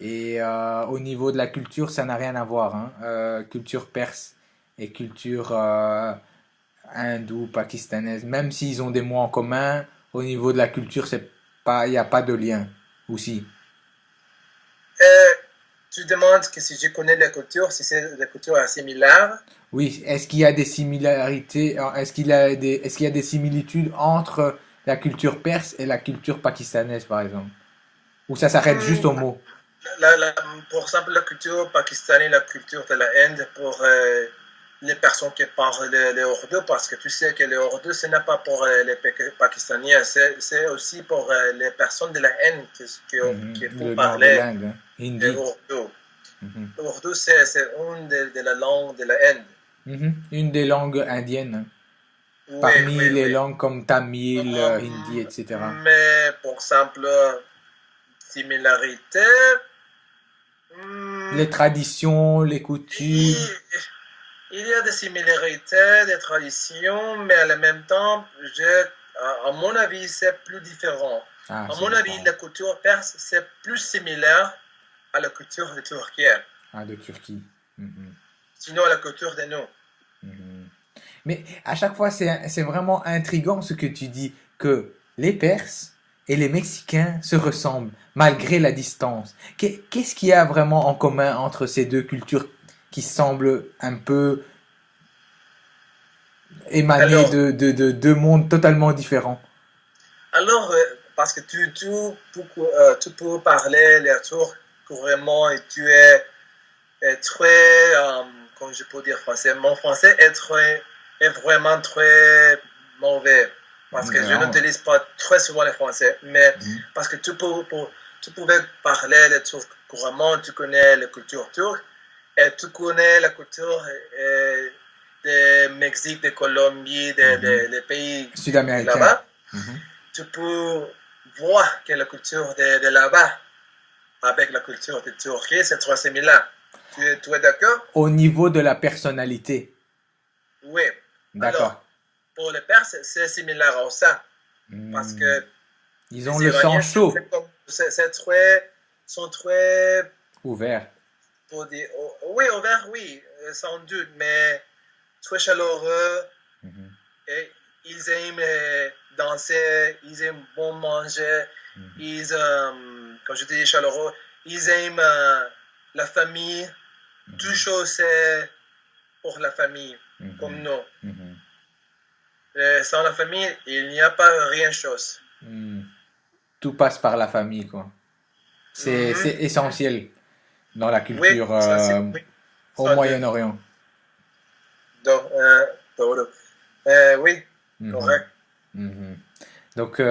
Speaker 1: Et au niveau de la culture, ça n'a rien à voir, hein. Culture perse et culture hindoue, pakistanaise, même s'ils ont des mots en commun, au niveau de la culture, c'est pas, il n'y a pas de lien. Aussi.
Speaker 2: Euh, Tu demandes que si je connais la culture, si c'est la culture similaire.
Speaker 1: Oui, est-ce qu'il y a des similarités, est-ce qu'il y a des similitudes entre la culture perse et la culture pakistanaise, par exemple? Ou ça s'arrête juste
Speaker 2: Hmm,
Speaker 1: aux mots?
Speaker 2: pour exemple, la culture pakistanaise, la culture de la Inde, pour les personnes qui parlent le Urdu, parce que tu sais que le Urdu, ce n'est pas pour les Pakistanais, c'est aussi pour les personnes de la Inde qui peuvent
Speaker 1: Le nord de
Speaker 2: parler
Speaker 1: l'Inde, hein.
Speaker 2: le
Speaker 1: Hindi.
Speaker 2: Urdu.
Speaker 1: Mhm.
Speaker 2: L'Urdu, c'est une de la langue de la Inde.
Speaker 1: Une des langues indiennes, hein.
Speaker 2: Oui,
Speaker 1: Parmi
Speaker 2: oui,
Speaker 1: les
Speaker 2: oui.
Speaker 1: langues comme tamil, hindi, etc.
Speaker 2: Mais, pour exemple, similarité, hmm,
Speaker 1: Les traditions, les coutumes.
Speaker 2: il, il y a des similarités, des traditions, mais en même temps, à mon avis, c'est plus différent.
Speaker 1: Ah,
Speaker 2: À
Speaker 1: c'est
Speaker 2: mon avis,
Speaker 1: différent.
Speaker 2: la culture perse, c'est plus similaire à la culture de turquienne,
Speaker 1: Ah, de Turquie. Mhm,
Speaker 2: sinon à la culture de nous.
Speaker 1: mhm. Mais à chaque fois, c'est vraiment intriguant ce que tu dis, que les Perses et les Mexicains se ressemblent malgré la distance. Qu'est-ce qu'il y a vraiment en commun entre ces deux cultures qui semblent un peu émaner
Speaker 2: Alors,
Speaker 1: de deux mondes totalement différents?
Speaker 2: alors, parce que tu peux parler les turcs couramment et tu est très, comme je peux dire français, mon français est vraiment très mauvais parce que je
Speaker 1: Non.
Speaker 2: n'utilise pas très souvent le français, mais
Speaker 1: Mhm,
Speaker 2: parce que tu pouvais parler le turc couramment, tu connais la culture turque et tu connais la culture du Mexique, de Colombie,
Speaker 1: mhm.
Speaker 2: des pays de
Speaker 1: Sud-américain.
Speaker 2: là-bas.
Speaker 1: Mhm.
Speaker 2: Tu peux voir que la culture de là-bas avec la culture de Turquie, c'est très similaire. Tu es d'accord?
Speaker 1: Au niveau de la personnalité.
Speaker 2: Oui.
Speaker 1: D'accord.
Speaker 2: Alors, pour les Perses, c'est similaire à ça. Parce
Speaker 1: Hmm.
Speaker 2: que
Speaker 1: Ils ont
Speaker 2: les
Speaker 1: le sang
Speaker 2: Iraniens,
Speaker 1: chaud,
Speaker 2: sont très,
Speaker 1: ouvert.
Speaker 2: pour dire, oui, ouverts, oui, sans doute, mais très chaleureux.
Speaker 1: Mhm,
Speaker 2: Et ils aiment danser, ils aiment bon manger,
Speaker 1: mhm,
Speaker 2: quand je dis chaleureux, ils aiment la famille. Tout
Speaker 1: mhm,
Speaker 2: chose c'est pour la famille, comme
Speaker 1: mhm,
Speaker 2: nous.
Speaker 1: mhm.
Speaker 2: Sans la famille, il n'y a pas rien chose.
Speaker 1: Hmm. Tout passe par la famille, quoi.
Speaker 2: Mhm.
Speaker 1: C'est essentiel dans la
Speaker 2: Oui,
Speaker 1: culture
Speaker 2: ça c'est oui,
Speaker 1: au
Speaker 2: sans doute.
Speaker 1: Moyen-Orient.
Speaker 2: Donc, oui,
Speaker 1: Mhm,
Speaker 2: correct.
Speaker 1: mhm. Donc,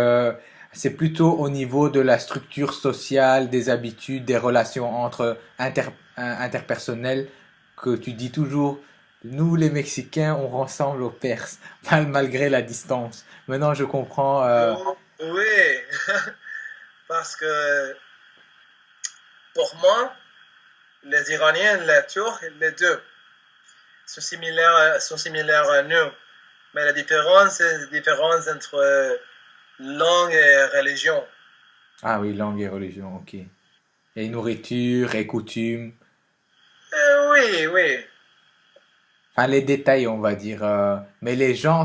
Speaker 1: c'est plutôt au niveau de la structure sociale, des habitudes, des relations interpersonnelles que tu dis toujours, nous les Mexicains, on ressemble aux Perses, malgré la distance. Maintenant, je comprends.
Speaker 2: Oui, parce que pour moi, les Iraniens, les Turcs, les deux sont similaires à nous. Mais la différence, c'est la différence entre langue et religion.
Speaker 1: Ah oui, langue et religion, ok. Et nourriture et coutumes.
Speaker 2: Oui, oui.
Speaker 1: Enfin, les détails, on va dire. Mais les gens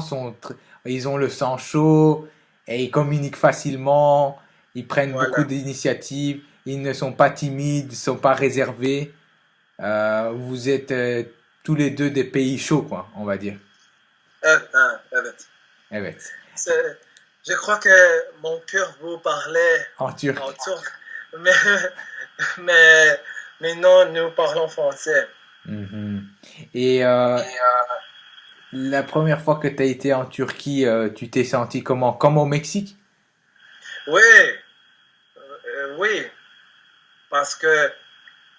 Speaker 1: ils ont le sang chaud et ils communiquent facilement. Ils prennent beaucoup
Speaker 2: Voilà.
Speaker 1: d'initiatives. Ils ne sont pas timides, ils sont pas réservés. Vous êtes tous les deux des pays chauds, quoi, on va dire.
Speaker 2: Evet.
Speaker 1: Evet.
Speaker 2: Je crois que mon cœur vous parlait
Speaker 1: En turc.
Speaker 2: en turc, mais, mais, mais non, nous parlons français.
Speaker 1: Mhm. Et la première fois que tu as été en Turquie, tu t'es senti comment? Comme au Mexique?
Speaker 2: Oui, oui, parce que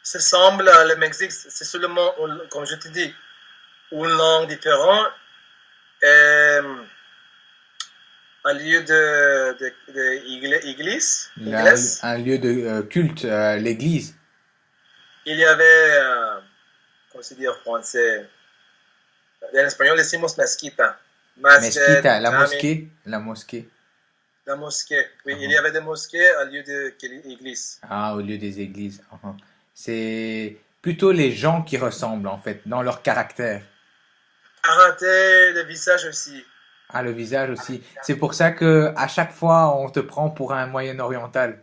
Speaker 2: ça semble, le Mexique, c'est seulement, comme je te dis, une langue différente. Euh, un lieu église,
Speaker 1: Un lieu de culte, l'église.
Speaker 2: il y avait, comment se dit en français, en espagnol decimos mezquita, masjid,
Speaker 1: Mesquita,
Speaker 2: jami,
Speaker 1: la mosquée.
Speaker 2: la mosquée. Oui, il y
Speaker 1: Uhum.
Speaker 2: avait des mosquées au lieu d'église.
Speaker 1: Ah, au lieu des églises. Uhum. C'est plutôt les gens qui ressemblent, en fait, dans leur caractère.
Speaker 2: Arrêter le visage aussi.
Speaker 1: Ah, le visage aussi. C'est pour ça que à chaque fois, on te prend pour un Moyen-Oriental.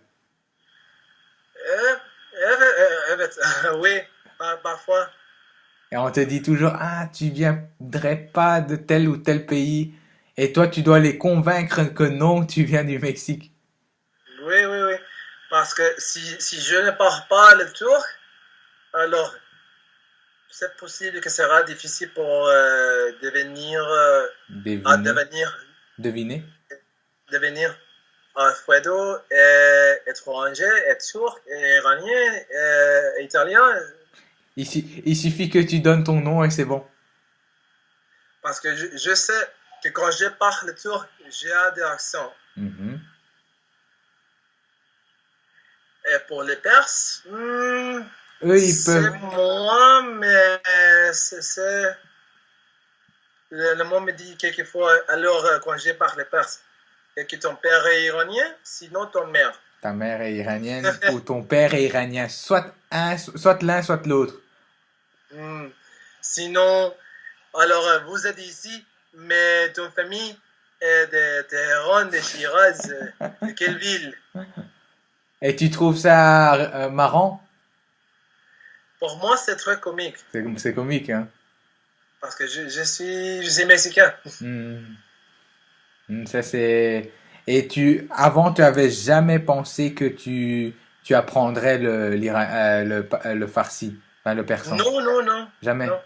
Speaker 2: Evet, oui, parfois.
Speaker 1: Et on te dit toujours, ah, tu viendrais pas de tel ou tel pays. Et toi, tu dois les convaincre que non, tu viens du Mexique.
Speaker 2: Oui, oui, oui. Parce que si je ne parle pas le turc, alors c'est possible que ce sera difficile pour
Speaker 1: Devinez,
Speaker 2: devenir,
Speaker 1: devinez.
Speaker 2: devenir Alfredo est étranger, est turc, est iranien, est italien.
Speaker 1: Il suffit que tu donnes ton nom et c'est bon.
Speaker 2: Parce que je sais que quand je parle turc, j'ai des accents.
Speaker 1: Mhm.
Speaker 2: Et pour les Perses,
Speaker 1: Eux, ils
Speaker 2: c'est
Speaker 1: peuvent.
Speaker 2: moi, mais c'est le mot me dit quelquefois, alors quand je parle perse, et que ton père est iranien, sinon ton mère.
Speaker 1: Ta mère est iranienne ou ton père est iranien. Soit l'un, soit l'autre.
Speaker 2: Hmm. Sinon, alors vous êtes ici, mais ton famille est de Téhéran, de Shiraz, de quelle ville?
Speaker 1: Et tu trouves ça marrant?
Speaker 2: Pour moi, c'est très comique,
Speaker 1: C'est comique, hein?
Speaker 2: parce que je suis mexicain.
Speaker 1: Hmm. Ça c'est. Et avant, tu avais jamais pensé que tu apprendrais le farsi, enfin le persan.
Speaker 2: Non, non, non,
Speaker 1: Jamais.
Speaker 2: non,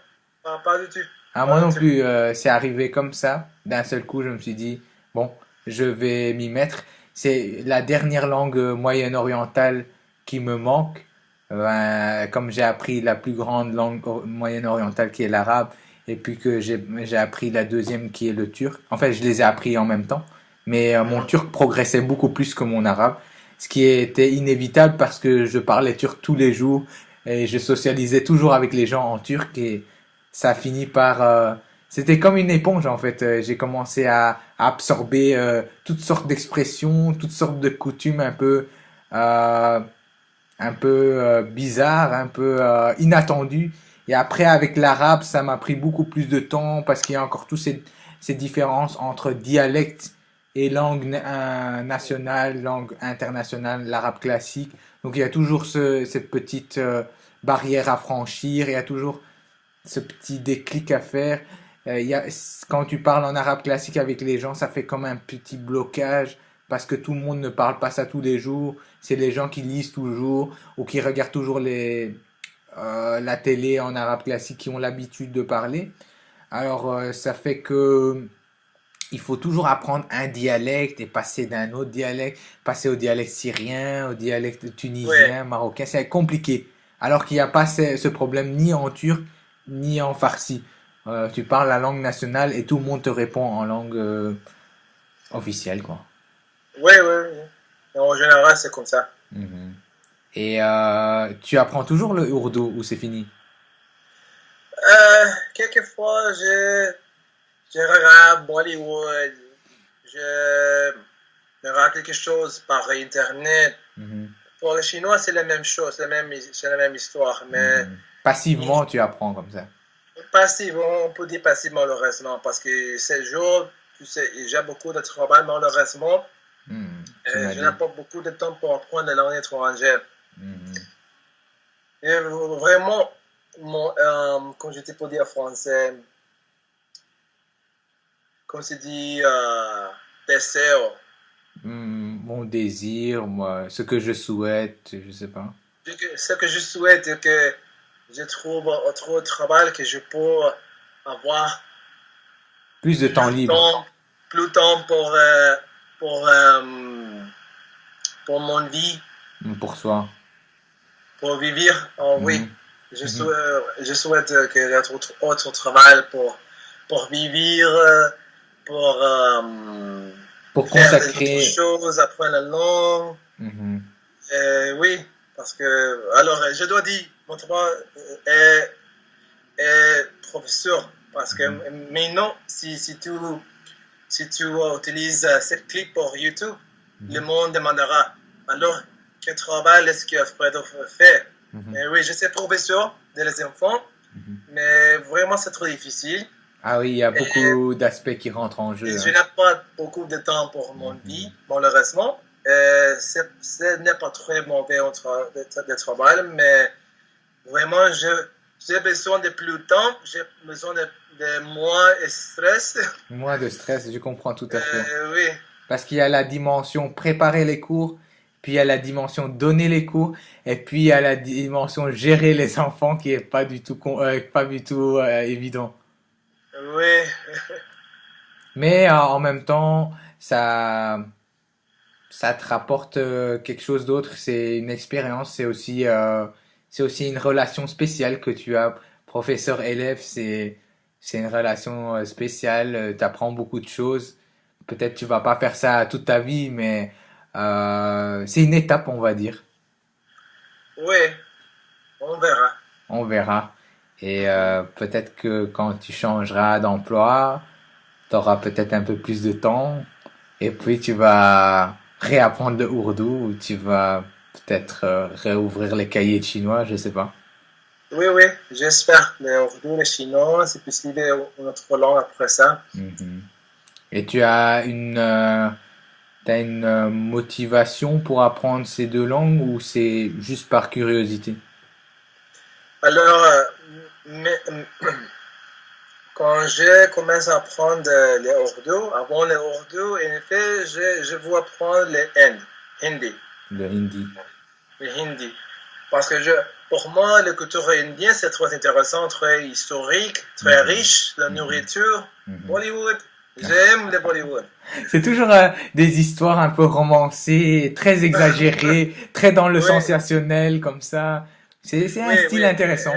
Speaker 2: pas du tout,
Speaker 1: Ah, moi
Speaker 2: pas du
Speaker 1: non
Speaker 2: tout.
Speaker 1: plus, c'est arrivé comme ça. D'un seul coup, je me suis dit, bon, je vais m'y mettre. C'est la dernière langue moyenne-orientale qui me manque. Comme j'ai appris la plus grande langue moyenne-orientale qui est l'arabe, et puis que j'ai appris la deuxième qui est le turc. En fait, je les ai appris en même temps, mais mon
Speaker 2: Mhm.
Speaker 1: turc progressait beaucoup plus que mon arabe, ce qui était inévitable parce que je parlais turc tous les jours et je socialisais toujours avec les gens en turc et ça a fini par... c'était comme une éponge en fait. J'ai commencé à absorber toutes sortes d'expressions, toutes sortes de coutumes euh, un peu bizarres, un peu inattendues. Et après, avec l'arabe, ça m'a pris beaucoup plus de temps parce qu'il y a encore toutes ces différences entre dialecte et langue nationale, langue internationale, l'arabe classique. Donc il y a toujours cette petite barrière à franchir, il y a toujours ce petit déclic à faire. Quand tu parles en arabe classique avec les gens, ça fait comme un petit blocage parce que tout le monde ne parle pas ça tous les jours. C'est les gens qui lisent toujours ou qui regardent toujours la télé en arabe classique qui ont l'habitude de parler. Alors ça fait que il faut toujours apprendre un dialecte et passer d'un autre dialecte, passer au dialecte syrien, au dialecte
Speaker 2: Ouais.
Speaker 1: tunisien, marocain, c'est compliqué. Alors qu'il n'y a pas ce problème ni en turc ni en farsi. Tu parles la langue nationale et tout le monde te répond en langue officielle, quoi.
Speaker 2: Ouais, ouais, ouais. En général, c'est comme ça.
Speaker 1: Mhm. Et tu apprends toujours le ourdu ou c'est fini?
Speaker 2: Quelquefois, je regarde Bollywood, je regarde quelque chose par Internet,
Speaker 1: Mhm.
Speaker 2: pour le chinois, c'est la même chose, c'est la même histoire. Mais
Speaker 1: Passivement, tu apprends comme ça.
Speaker 2: passivement, on peut dire passivement malheureusement, parce que ces jours, tu sais, j'ai beaucoup de travail malheureusement.
Speaker 1: Tu m'as
Speaker 2: Je
Speaker 1: dit.
Speaker 2: n'ai pas beaucoup de temps pour apprendre la langue étrangère.
Speaker 1: Mhm.
Speaker 2: Et vraiment, quand j'étais pour dire français, comme c'est dit, dessert.
Speaker 1: Mon désir, moi, ce que je souhaite, je sais pas.
Speaker 2: Ce que je souhaite est que je trouve autre travail que je peux avoir
Speaker 1: Plus de temps
Speaker 2: plus de
Speaker 1: libre
Speaker 2: temps, plus de temps pour, pour mon vie,
Speaker 1: pour soi.
Speaker 2: pour vivre. Oh, oui,
Speaker 1: Mhm. Mhm.
Speaker 2: je souhaite que j'ai autre travail pour vivre, pour
Speaker 1: Pour
Speaker 2: faire des autres
Speaker 1: consacrer.
Speaker 2: choses, apprendre la langue.
Speaker 1: Mhm.
Speaker 2: Oui, parce que, alors, je dois dire, mon travail est professeur. Parce que
Speaker 1: Mhm.
Speaker 2: maintenant, si tu utilises cette clip pour YouTube, le
Speaker 1: Mhm.
Speaker 2: monde demandera alors quel travail est-ce que Alfredo fait.
Speaker 1: Mhm.
Speaker 2: Et oui, je suis professeur des enfants,
Speaker 1: Mhm.
Speaker 2: mais vraiment c'est trop difficile.
Speaker 1: Ah oui, il y a
Speaker 2: Et,
Speaker 1: beaucoup d'aspects qui rentrent en jeu,
Speaker 2: et je
Speaker 1: hein.
Speaker 2: n'ai pas beaucoup de temps pour mon vie,
Speaker 1: Mhm.
Speaker 2: malheureusement. Ce n'est pas très mauvais de travail, mais vraiment, j'ai besoin de plus de temps, j'ai besoin de moins de stress.
Speaker 1: Moins de stress, je comprends tout à fait.
Speaker 2: Oui,
Speaker 1: Parce qu'il y a la dimension préparer les cours, puis il y a la dimension donner les cours, et puis il y a la dimension gérer les enfants qui est pas du tout, pas du tout évident.
Speaker 2: oui,
Speaker 1: Mais en même temps, ça te rapporte quelque chose d'autre. C'est une expérience, c'est aussi une relation spéciale que tu as. Professeur-élève, c'est une relation spéciale. Tu apprends beaucoup de choses. Peut-être tu vas pas faire ça toute ta vie, mais c'est une étape, on va dire.
Speaker 2: oui, on verra.
Speaker 1: On verra. Et peut-être que quand tu changeras d'emploi, tu auras peut-être un peu plus de temps. Et puis tu vas réapprendre le ourdou ou tu vas peut-être réouvrir les cahiers de chinois, je sais pas.
Speaker 2: Oui, oui, j'espère. Mais aujourd'hui, le chinois, c'est possible une autre langue après ça.
Speaker 1: Mhm. Et tu as t'as une motivation pour apprendre ces deux langues ou c'est juste par curiosité?
Speaker 2: Alors, mais, quand j'ai commencé à apprendre les Urdu, avant les Urdu, en effet, je veux apprendre les Hindi,
Speaker 1: Le hindi.
Speaker 2: le Hindi. Parce que pour moi, la culture indienne, c'est très intéressant, très historique, très
Speaker 1: Mhm.
Speaker 2: riche, la
Speaker 1: Mhm.
Speaker 2: nourriture,
Speaker 1: Mhm.
Speaker 2: Bollywood. J'aime le Bollywood.
Speaker 1: C'est toujours des histoires un peu romancées, très exagérées, très dans le
Speaker 2: Oui,
Speaker 1: sensationnel comme ça. C'est
Speaker 2: oui,
Speaker 1: un
Speaker 2: oui.
Speaker 1: style intéressant.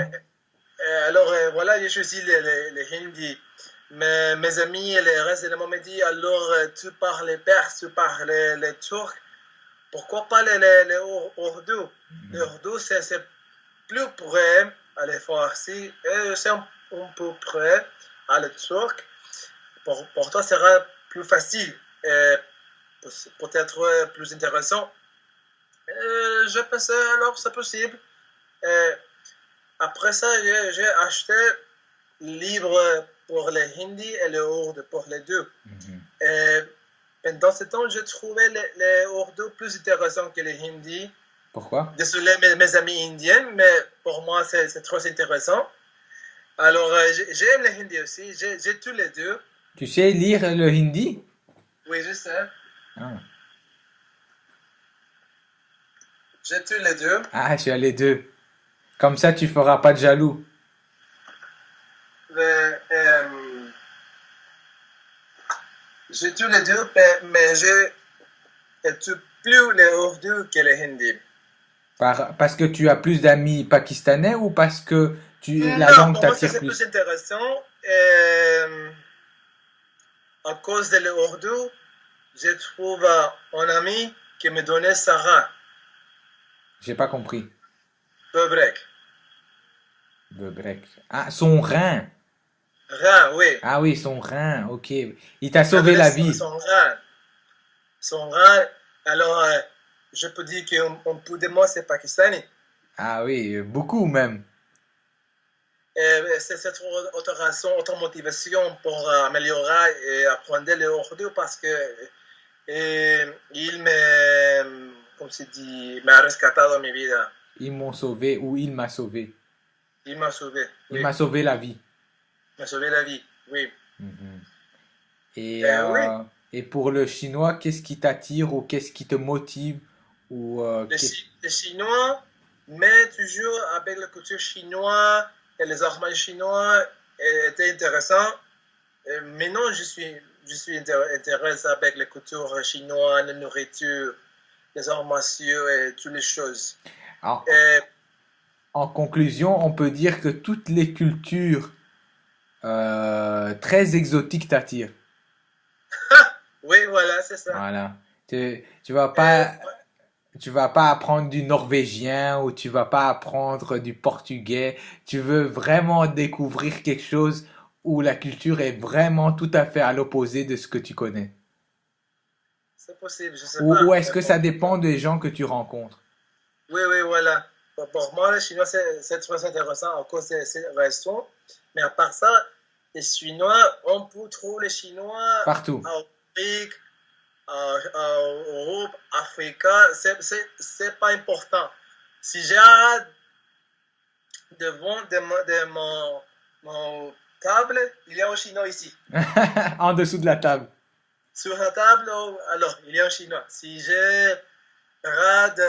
Speaker 2: Alors, voilà, j'ai choisi les Hindi. Mais mes amis et le reste de monde me dit, alors, tu parles perse, tu parles les turc, pourquoi pas les Urdu? Le Urdu, c'est plus près à les farsi, et c'est un peu près à le turc. Pour toi, ça sera plus facile, et peut-être plus intéressant. Je pensais alors c'est possible. Et après ça, j'ai acheté livre pour le hindi et le ourdu pour les deux.
Speaker 1: Mhm.
Speaker 2: Et dans ce temps, j'ai trouvé les ourdu plus intéressants que les hindi.
Speaker 1: Pourquoi?
Speaker 2: Désolé mes amis indiens, mais pour moi, c'est trop intéressant. Alors, j'aime le hindi aussi. J'ai tous les deux.
Speaker 1: Tu sais lire le hindi?
Speaker 2: Oui, je sais.
Speaker 1: Ah,
Speaker 2: J'ai tous les deux.
Speaker 1: ah, tu as les deux. Comme ça, tu feras pas de jaloux.
Speaker 2: Mais, j'ai tous les deux, mais j'ai plus les urdu que les hindi.
Speaker 1: Parce que tu as plus d'amis pakistanais ou parce que la
Speaker 2: Non,
Speaker 1: langue
Speaker 2: pour moi, ça
Speaker 1: t'attire
Speaker 2: c'est plus
Speaker 1: plus?
Speaker 2: intéressant. À cause de l'urdu, je trouve un ami qui me donnait Sarah,
Speaker 1: J'ai pas compris.
Speaker 2: Bebrek.
Speaker 1: Bebrek. Ah, son rein.
Speaker 2: Rhin, oui.
Speaker 1: Ah oui, son rein. Ok. Il t'a
Speaker 2: Il m'a
Speaker 1: sauvé
Speaker 2: donné
Speaker 1: la vie.
Speaker 2: son rein. Son rein. Alors, je peux dire qu'un peu de moi, c'est pakistani.
Speaker 1: Ah oui, beaucoup même.
Speaker 2: C'est cette autre raison, autre motivation pour améliorer et apprendre le urdu parce que il me, comme se dit, me ha rescatado mi vida.
Speaker 1: Ils m'ont sauvé ou il m'a sauvé.
Speaker 2: Il m'a sauvé,
Speaker 1: Il
Speaker 2: oui.
Speaker 1: m'a sauvé la vie.
Speaker 2: Il m'a sauvé la vie, oui.
Speaker 1: Mhm. Et,
Speaker 2: Oui,
Speaker 1: euh, et pour le chinois, qu'est-ce qui t'attire ou qu'est-ce qui te motive ou
Speaker 2: les Chinois, mais toujours avec la culture chinoise et les armes chinois étaient intéressants. Maintenant, je suis intéressé avec la culture chinoise, la nourriture, les arts martiaux et toutes les choses.
Speaker 1: en,
Speaker 2: Et,
Speaker 1: en conclusion, on peut dire que toutes les cultures très exotiques t'attirent.
Speaker 2: oui, voilà, c'est ça.
Speaker 1: Voilà.
Speaker 2: Et,
Speaker 1: Tu vas pas apprendre du norvégien ou tu vas pas apprendre du portugais. Tu veux vraiment découvrir quelque chose où la culture est vraiment tout à fait à l'opposé de ce que tu connais.
Speaker 2: c'est possible, je ne sais pas.
Speaker 1: Ou est-ce que ça dépend des gens que tu rencontres?
Speaker 2: Oui, oui, voilà. Pour moi, le chinois, c'est très intéressant à cause de ces raisons. Mais à part ça, les Chinois, on peut trouver les Chinois
Speaker 1: Partout.
Speaker 2: en Afrique, en Europe, Afrique. C'est pas important. Si j'ai devant mon table, il y a un Chinois ici.
Speaker 1: En dessous de la table.
Speaker 2: Sur la table, alors, il y a un Chinois. Si j'ai rade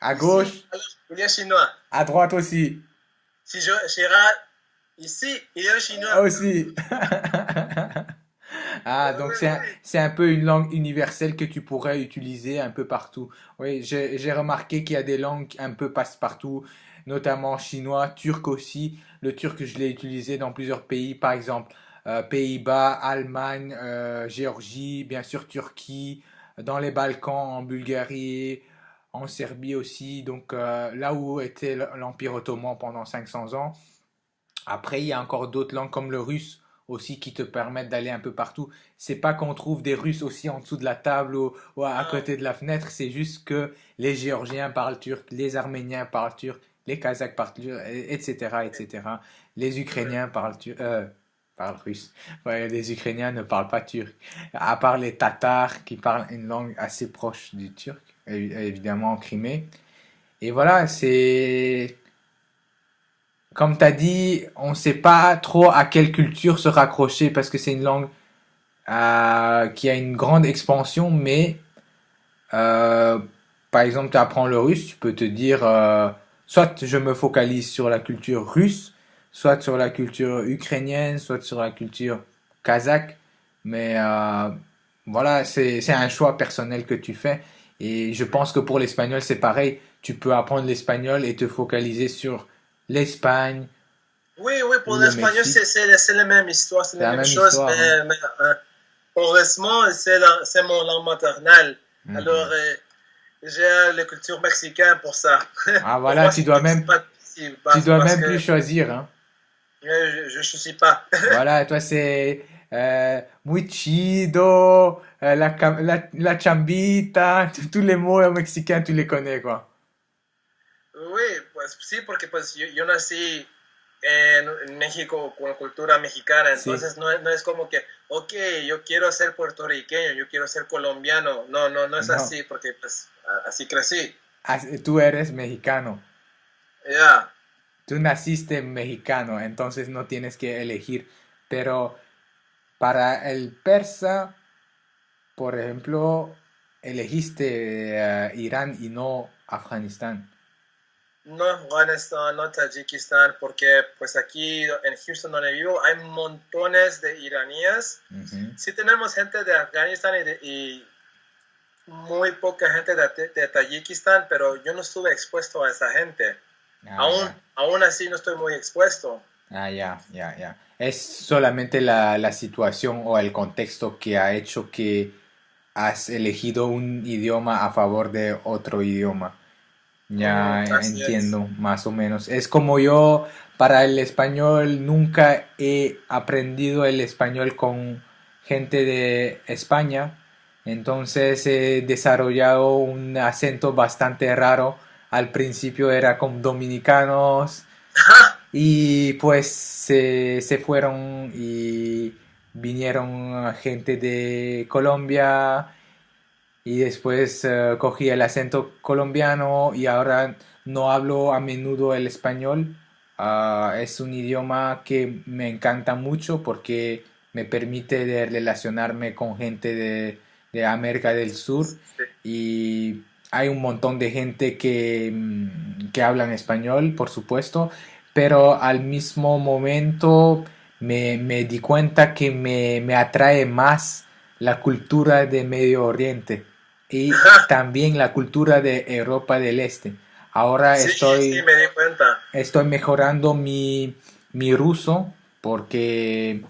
Speaker 1: À
Speaker 2: ici,
Speaker 1: gauche,
Speaker 2: alors, il y a un Chinois.
Speaker 1: à droite aussi.
Speaker 2: Si je rate ici, il y a un
Speaker 1: Ah
Speaker 2: Chinois.
Speaker 1: aussi. Ah, donc
Speaker 2: Oui, oui.
Speaker 1: c'est un peu une langue universelle que tu pourrais utiliser un peu partout. Oui, j'ai remarqué qu'il y a des langues un peu passe-partout, notamment chinois, turc aussi. Le turc, je l'ai utilisé dans plusieurs pays, par exemple Pays-Bas, Allemagne, Géorgie, bien sûr Turquie, dans les Balkans, en Bulgarie, en Serbie aussi. Donc là où était l'Empire ottoman pendant 500 ans. Après, il y a encore d'autres langues comme le russe aussi qui te permettent d'aller un peu partout. C'est pas qu'on trouve des Russes aussi en dessous de la table ou à
Speaker 2: Ah,
Speaker 1: côté de la fenêtre, c'est juste que les Géorgiens parlent turc, les Arméniens parlent turc, les Kazakhs parlent turc, etc., etc. Les
Speaker 2: ouais.
Speaker 1: Ukrainiens parlent russe. Ouais, les Ukrainiens ne parlent pas turc. À part les Tatars qui parlent une langue assez proche du turc, évidemment en Crimée. Et voilà, c'est comme tu as dit, on ne sait pas trop à quelle culture se raccrocher parce que c'est une langue qui a une grande expansion, mais euh, par exemple, tu apprends le russe, tu peux te dire soit je me focalise sur la culture russe, soit sur la culture ukrainienne, soit sur la culture kazakh, mais voilà, c'est un choix personnel que tu fais. Et je pense que pour l'espagnol, c'est pareil. Tu peux apprendre l'espagnol et te focaliser sur l'Espagne,
Speaker 2: Oui, oui, pour
Speaker 1: ou le
Speaker 2: l'espagnol,
Speaker 1: Mexique,
Speaker 2: c'est la même histoire, c'est
Speaker 1: c'est
Speaker 2: la
Speaker 1: la
Speaker 2: même
Speaker 1: même
Speaker 2: chose,
Speaker 1: histoire, hein.
Speaker 2: mais heureusement, c'est mon langue maternelle. Alors,
Speaker 1: Mhm.
Speaker 2: j'ai la culture mexicaine pour ça.
Speaker 1: Ah
Speaker 2: Pour
Speaker 1: voilà,
Speaker 2: moi, c'est pas difficile
Speaker 1: tu dois
Speaker 2: parce
Speaker 1: même
Speaker 2: que
Speaker 1: plus choisir, hein.
Speaker 2: je ne suis pas.
Speaker 1: Voilà, toi c'est muy chido, la chambita, tous les mots mexicains, tu les connais, quoi.
Speaker 2: Oui, pues sí, porque pues yo nací en México con cultura mexicana,
Speaker 1: Sí.
Speaker 2: entonces no es como que, ok, yo quiero ser puertorriqueño, yo quiero ser colombiano, no, no, no es
Speaker 1: No,
Speaker 2: así, porque pues así crecí.
Speaker 1: tú eres mexicano.
Speaker 2: Ya, yeah.
Speaker 1: Tú naciste mexicano, entonces no tienes que elegir. Pero para el persa, por ejemplo, elegiste Irán y no Afganistán.
Speaker 2: No Afganistán, no Tayikistán, porque pues aquí en Houston donde vivo hay montones de iraníes.
Speaker 1: Ujú.
Speaker 2: Sí tenemos gente de Afganistán y muy poca gente de Tayikistán, pero yo no estuve expuesto a esa gente.
Speaker 1: Ah,
Speaker 2: Aún,
Speaker 1: ya.
Speaker 2: aún así no estoy muy expuesto.
Speaker 1: Ah, ya, ya, ya. Es solamente la situación o el contexto que ha hecho que has elegido un idioma a favor de otro idioma. Ya
Speaker 2: Así es.
Speaker 1: entiendo, más o menos. Es como yo, para el español, nunca he aprendido el español con gente de España, Entonces he desarrollado un acento bastante raro. Al principio era con dominicanos y pues se fueron y vinieron gente de Colombia y después cogí el acento colombiano y ahora no hablo a menudo el español. Es un idioma que me encanta mucho porque me permite de relacionarme con gente de América del Sur
Speaker 2: Sí.
Speaker 1: y hay un montón de gente que hablan español, por supuesto, pero al mismo momento me di cuenta que me atrae más la cultura de Medio Oriente y también la cultura de Europa del Este. Ahora
Speaker 2: Sí, sí, me di cuenta.
Speaker 1: estoy mejorando mi ruso porque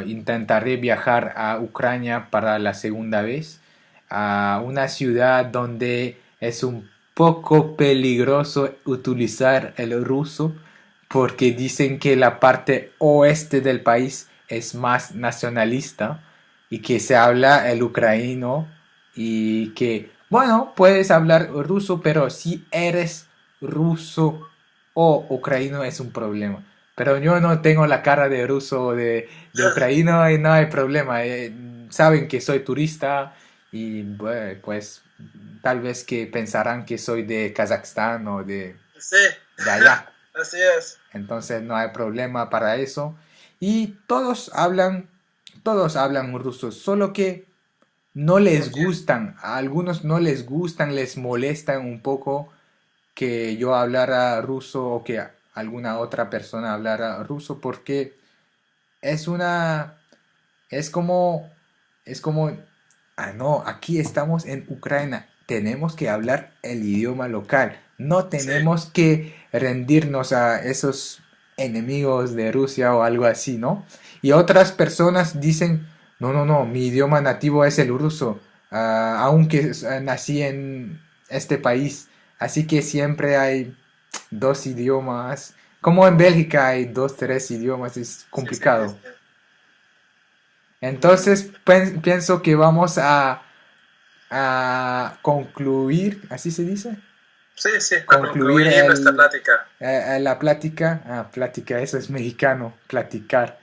Speaker 1: intentaré viajar a Ucrania para la segunda vez, a una ciudad donde es un poco peligroso utilizar el ruso porque dicen que la parte oeste del país es más nacionalista y que se habla el ucraniano y que, bueno, puedes hablar ruso, pero si eres ruso o ucraniano es un problema. Pero yo no tengo la cara de ruso o de ucraniano y no hay problema. Saben que soy turista y bueno, pues tal vez que pensarán que soy de Kazajstán o
Speaker 2: Sí,
Speaker 1: de allá.
Speaker 2: así es.
Speaker 1: Entonces no hay problema para eso. Y todos hablan ruso, solo que no
Speaker 2: No
Speaker 1: les
Speaker 2: entiendo.
Speaker 1: gustan, a algunos no les gustan, les molestan un poco que yo hablara ruso o que alguna otra persona hablara ruso porque es una, es como, es como, no, aquí estamos en Ucrania, tenemos que hablar el idioma local, no
Speaker 2: Sí,
Speaker 1: tenemos que rendirnos a esos enemigos de Rusia o algo así, ¿no? Y otras personas dicen, no, no, no, mi idioma nativo es el ruso, aunque nací en este país, así que siempre hay dos idiomas, como en Bélgica hay dos, tres idiomas, es
Speaker 2: sí, sí, sí,
Speaker 1: complicado.
Speaker 2: sí. Mm,
Speaker 1: Entonces pienso que vamos a concluir, ¿así se dice?
Speaker 2: sí, sí, a
Speaker 1: Concluir
Speaker 2: concluir nuestra plática.
Speaker 1: la plática. Plática, eso es mexicano, platicar.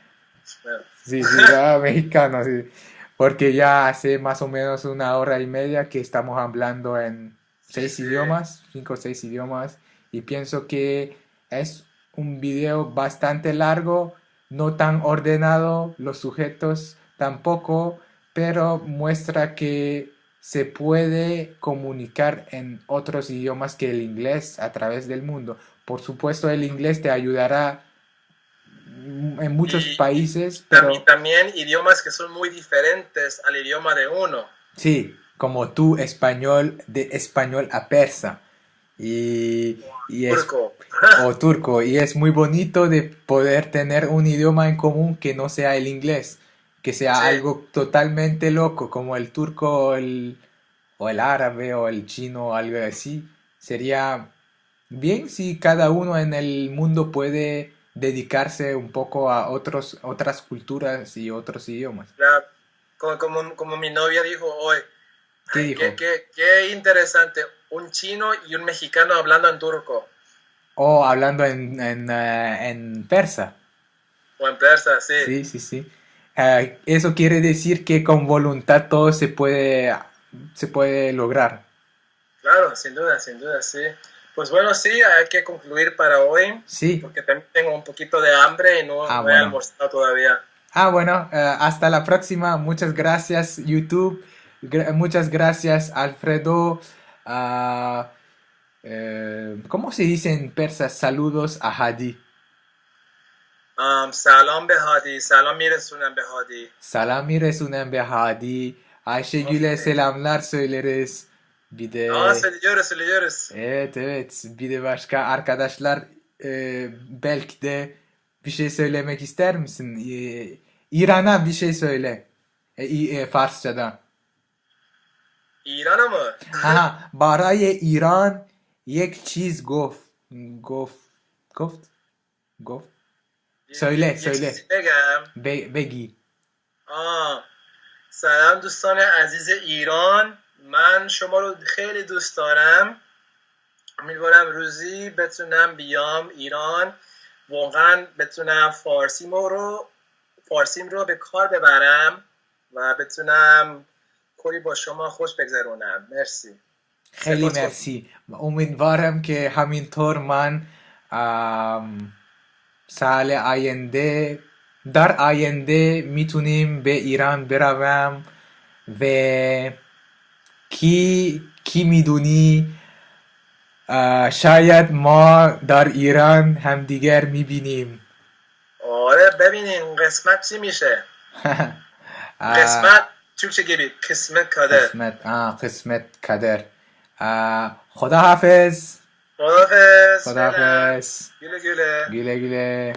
Speaker 2: Bueno.
Speaker 1: Sí, sí, mexicano, sí. Porque ya hace más o menos una hora y media que estamos hablando en
Speaker 2: Sí,
Speaker 1: seis
Speaker 2: sí,
Speaker 1: idiomas, cinco o seis idiomas, y pienso que es un video bastante largo, no tan ordenado, los sujetos tampoco, pero muestra que se puede comunicar en otros idiomas que el inglés a través del mundo. Por supuesto, el inglés te ayudará en muchos países,
Speaker 2: y
Speaker 1: pero
Speaker 2: también idiomas que son muy diferentes al idioma de uno.
Speaker 1: sí, como tú, español, de español a persa. Y es,
Speaker 2: Turco.
Speaker 1: o turco. Y es muy bonito de poder tener un idioma en común que no sea el inglés, que sea
Speaker 2: Sí,
Speaker 1: algo totalmente loco, como el turco o el árabe o el chino o algo así. Sería bien si cada uno en el mundo puede dedicarse un poco a otras culturas y otros idiomas.
Speaker 2: ya, como mi novia dijo hoy,
Speaker 1: ¿Qué
Speaker 2: ay,
Speaker 1: dijo?
Speaker 2: qué interesante, un chino y un mexicano hablando en turco
Speaker 1: O hablando en persa.
Speaker 2: o en persa, sí,
Speaker 1: Sí, sí, sí. Eso quiere decir que con voluntad todo se puede lograr.
Speaker 2: claro, sin duda, sí. Pues bueno, sí, hay que concluir para hoy,
Speaker 1: Sí.
Speaker 2: porque también tengo un poquito de hambre y no he
Speaker 1: Bueno.
Speaker 2: almorzado todavía.
Speaker 1: Bueno, hasta la próxima. Muchas gracias, YouTube. Muchas gracias, Alfredo. Ah, ¿Cómo se dice en persa? Saludos a Hadi.
Speaker 2: Salam behadi, salam miresunem behadi.
Speaker 1: Salam Resulüne be Hadi. Ayşegül'e
Speaker 2: Aferin.
Speaker 1: selamlar söyleriz. Bir
Speaker 2: Aa,
Speaker 1: de
Speaker 2: söylüyoruz, söylüyoruz.
Speaker 1: evet, evet, bir de başka arkadaşlar belki de bir şey söylemek ister misin? İran'a bir şey söyle. Farsçadan.
Speaker 2: İran'a mı?
Speaker 1: Ha, برای ایران یک چیز گفت گفت گفت söyle
Speaker 2: یک
Speaker 1: söyle
Speaker 2: چیزی بگم.
Speaker 1: بگی.
Speaker 2: آه سلام دوستان عزیز ایران، من شما رو خیلی دوست دارم. امیدوارم روزی بتونم بیام ایران، واقعا بتونم فارسیم رو به کار ببرم و بتونم کلی با شما خوش بگذرونم. مرسی.
Speaker 1: خیلی مرسی. امیدوارم که همینطور من سال آینده در آینده میتونیم به ایران بروم و کی میدونی شاید ما در ایران همدیگر میبینیم.
Speaker 2: آره ببینین قسمت چی میشه. قسمت ترکچه gibi قسمت kader.
Speaker 1: قسمت kader. خداحافظ.
Speaker 2: خداحافظ.
Speaker 1: خداحافظ.
Speaker 2: güle güle.
Speaker 1: güle güle.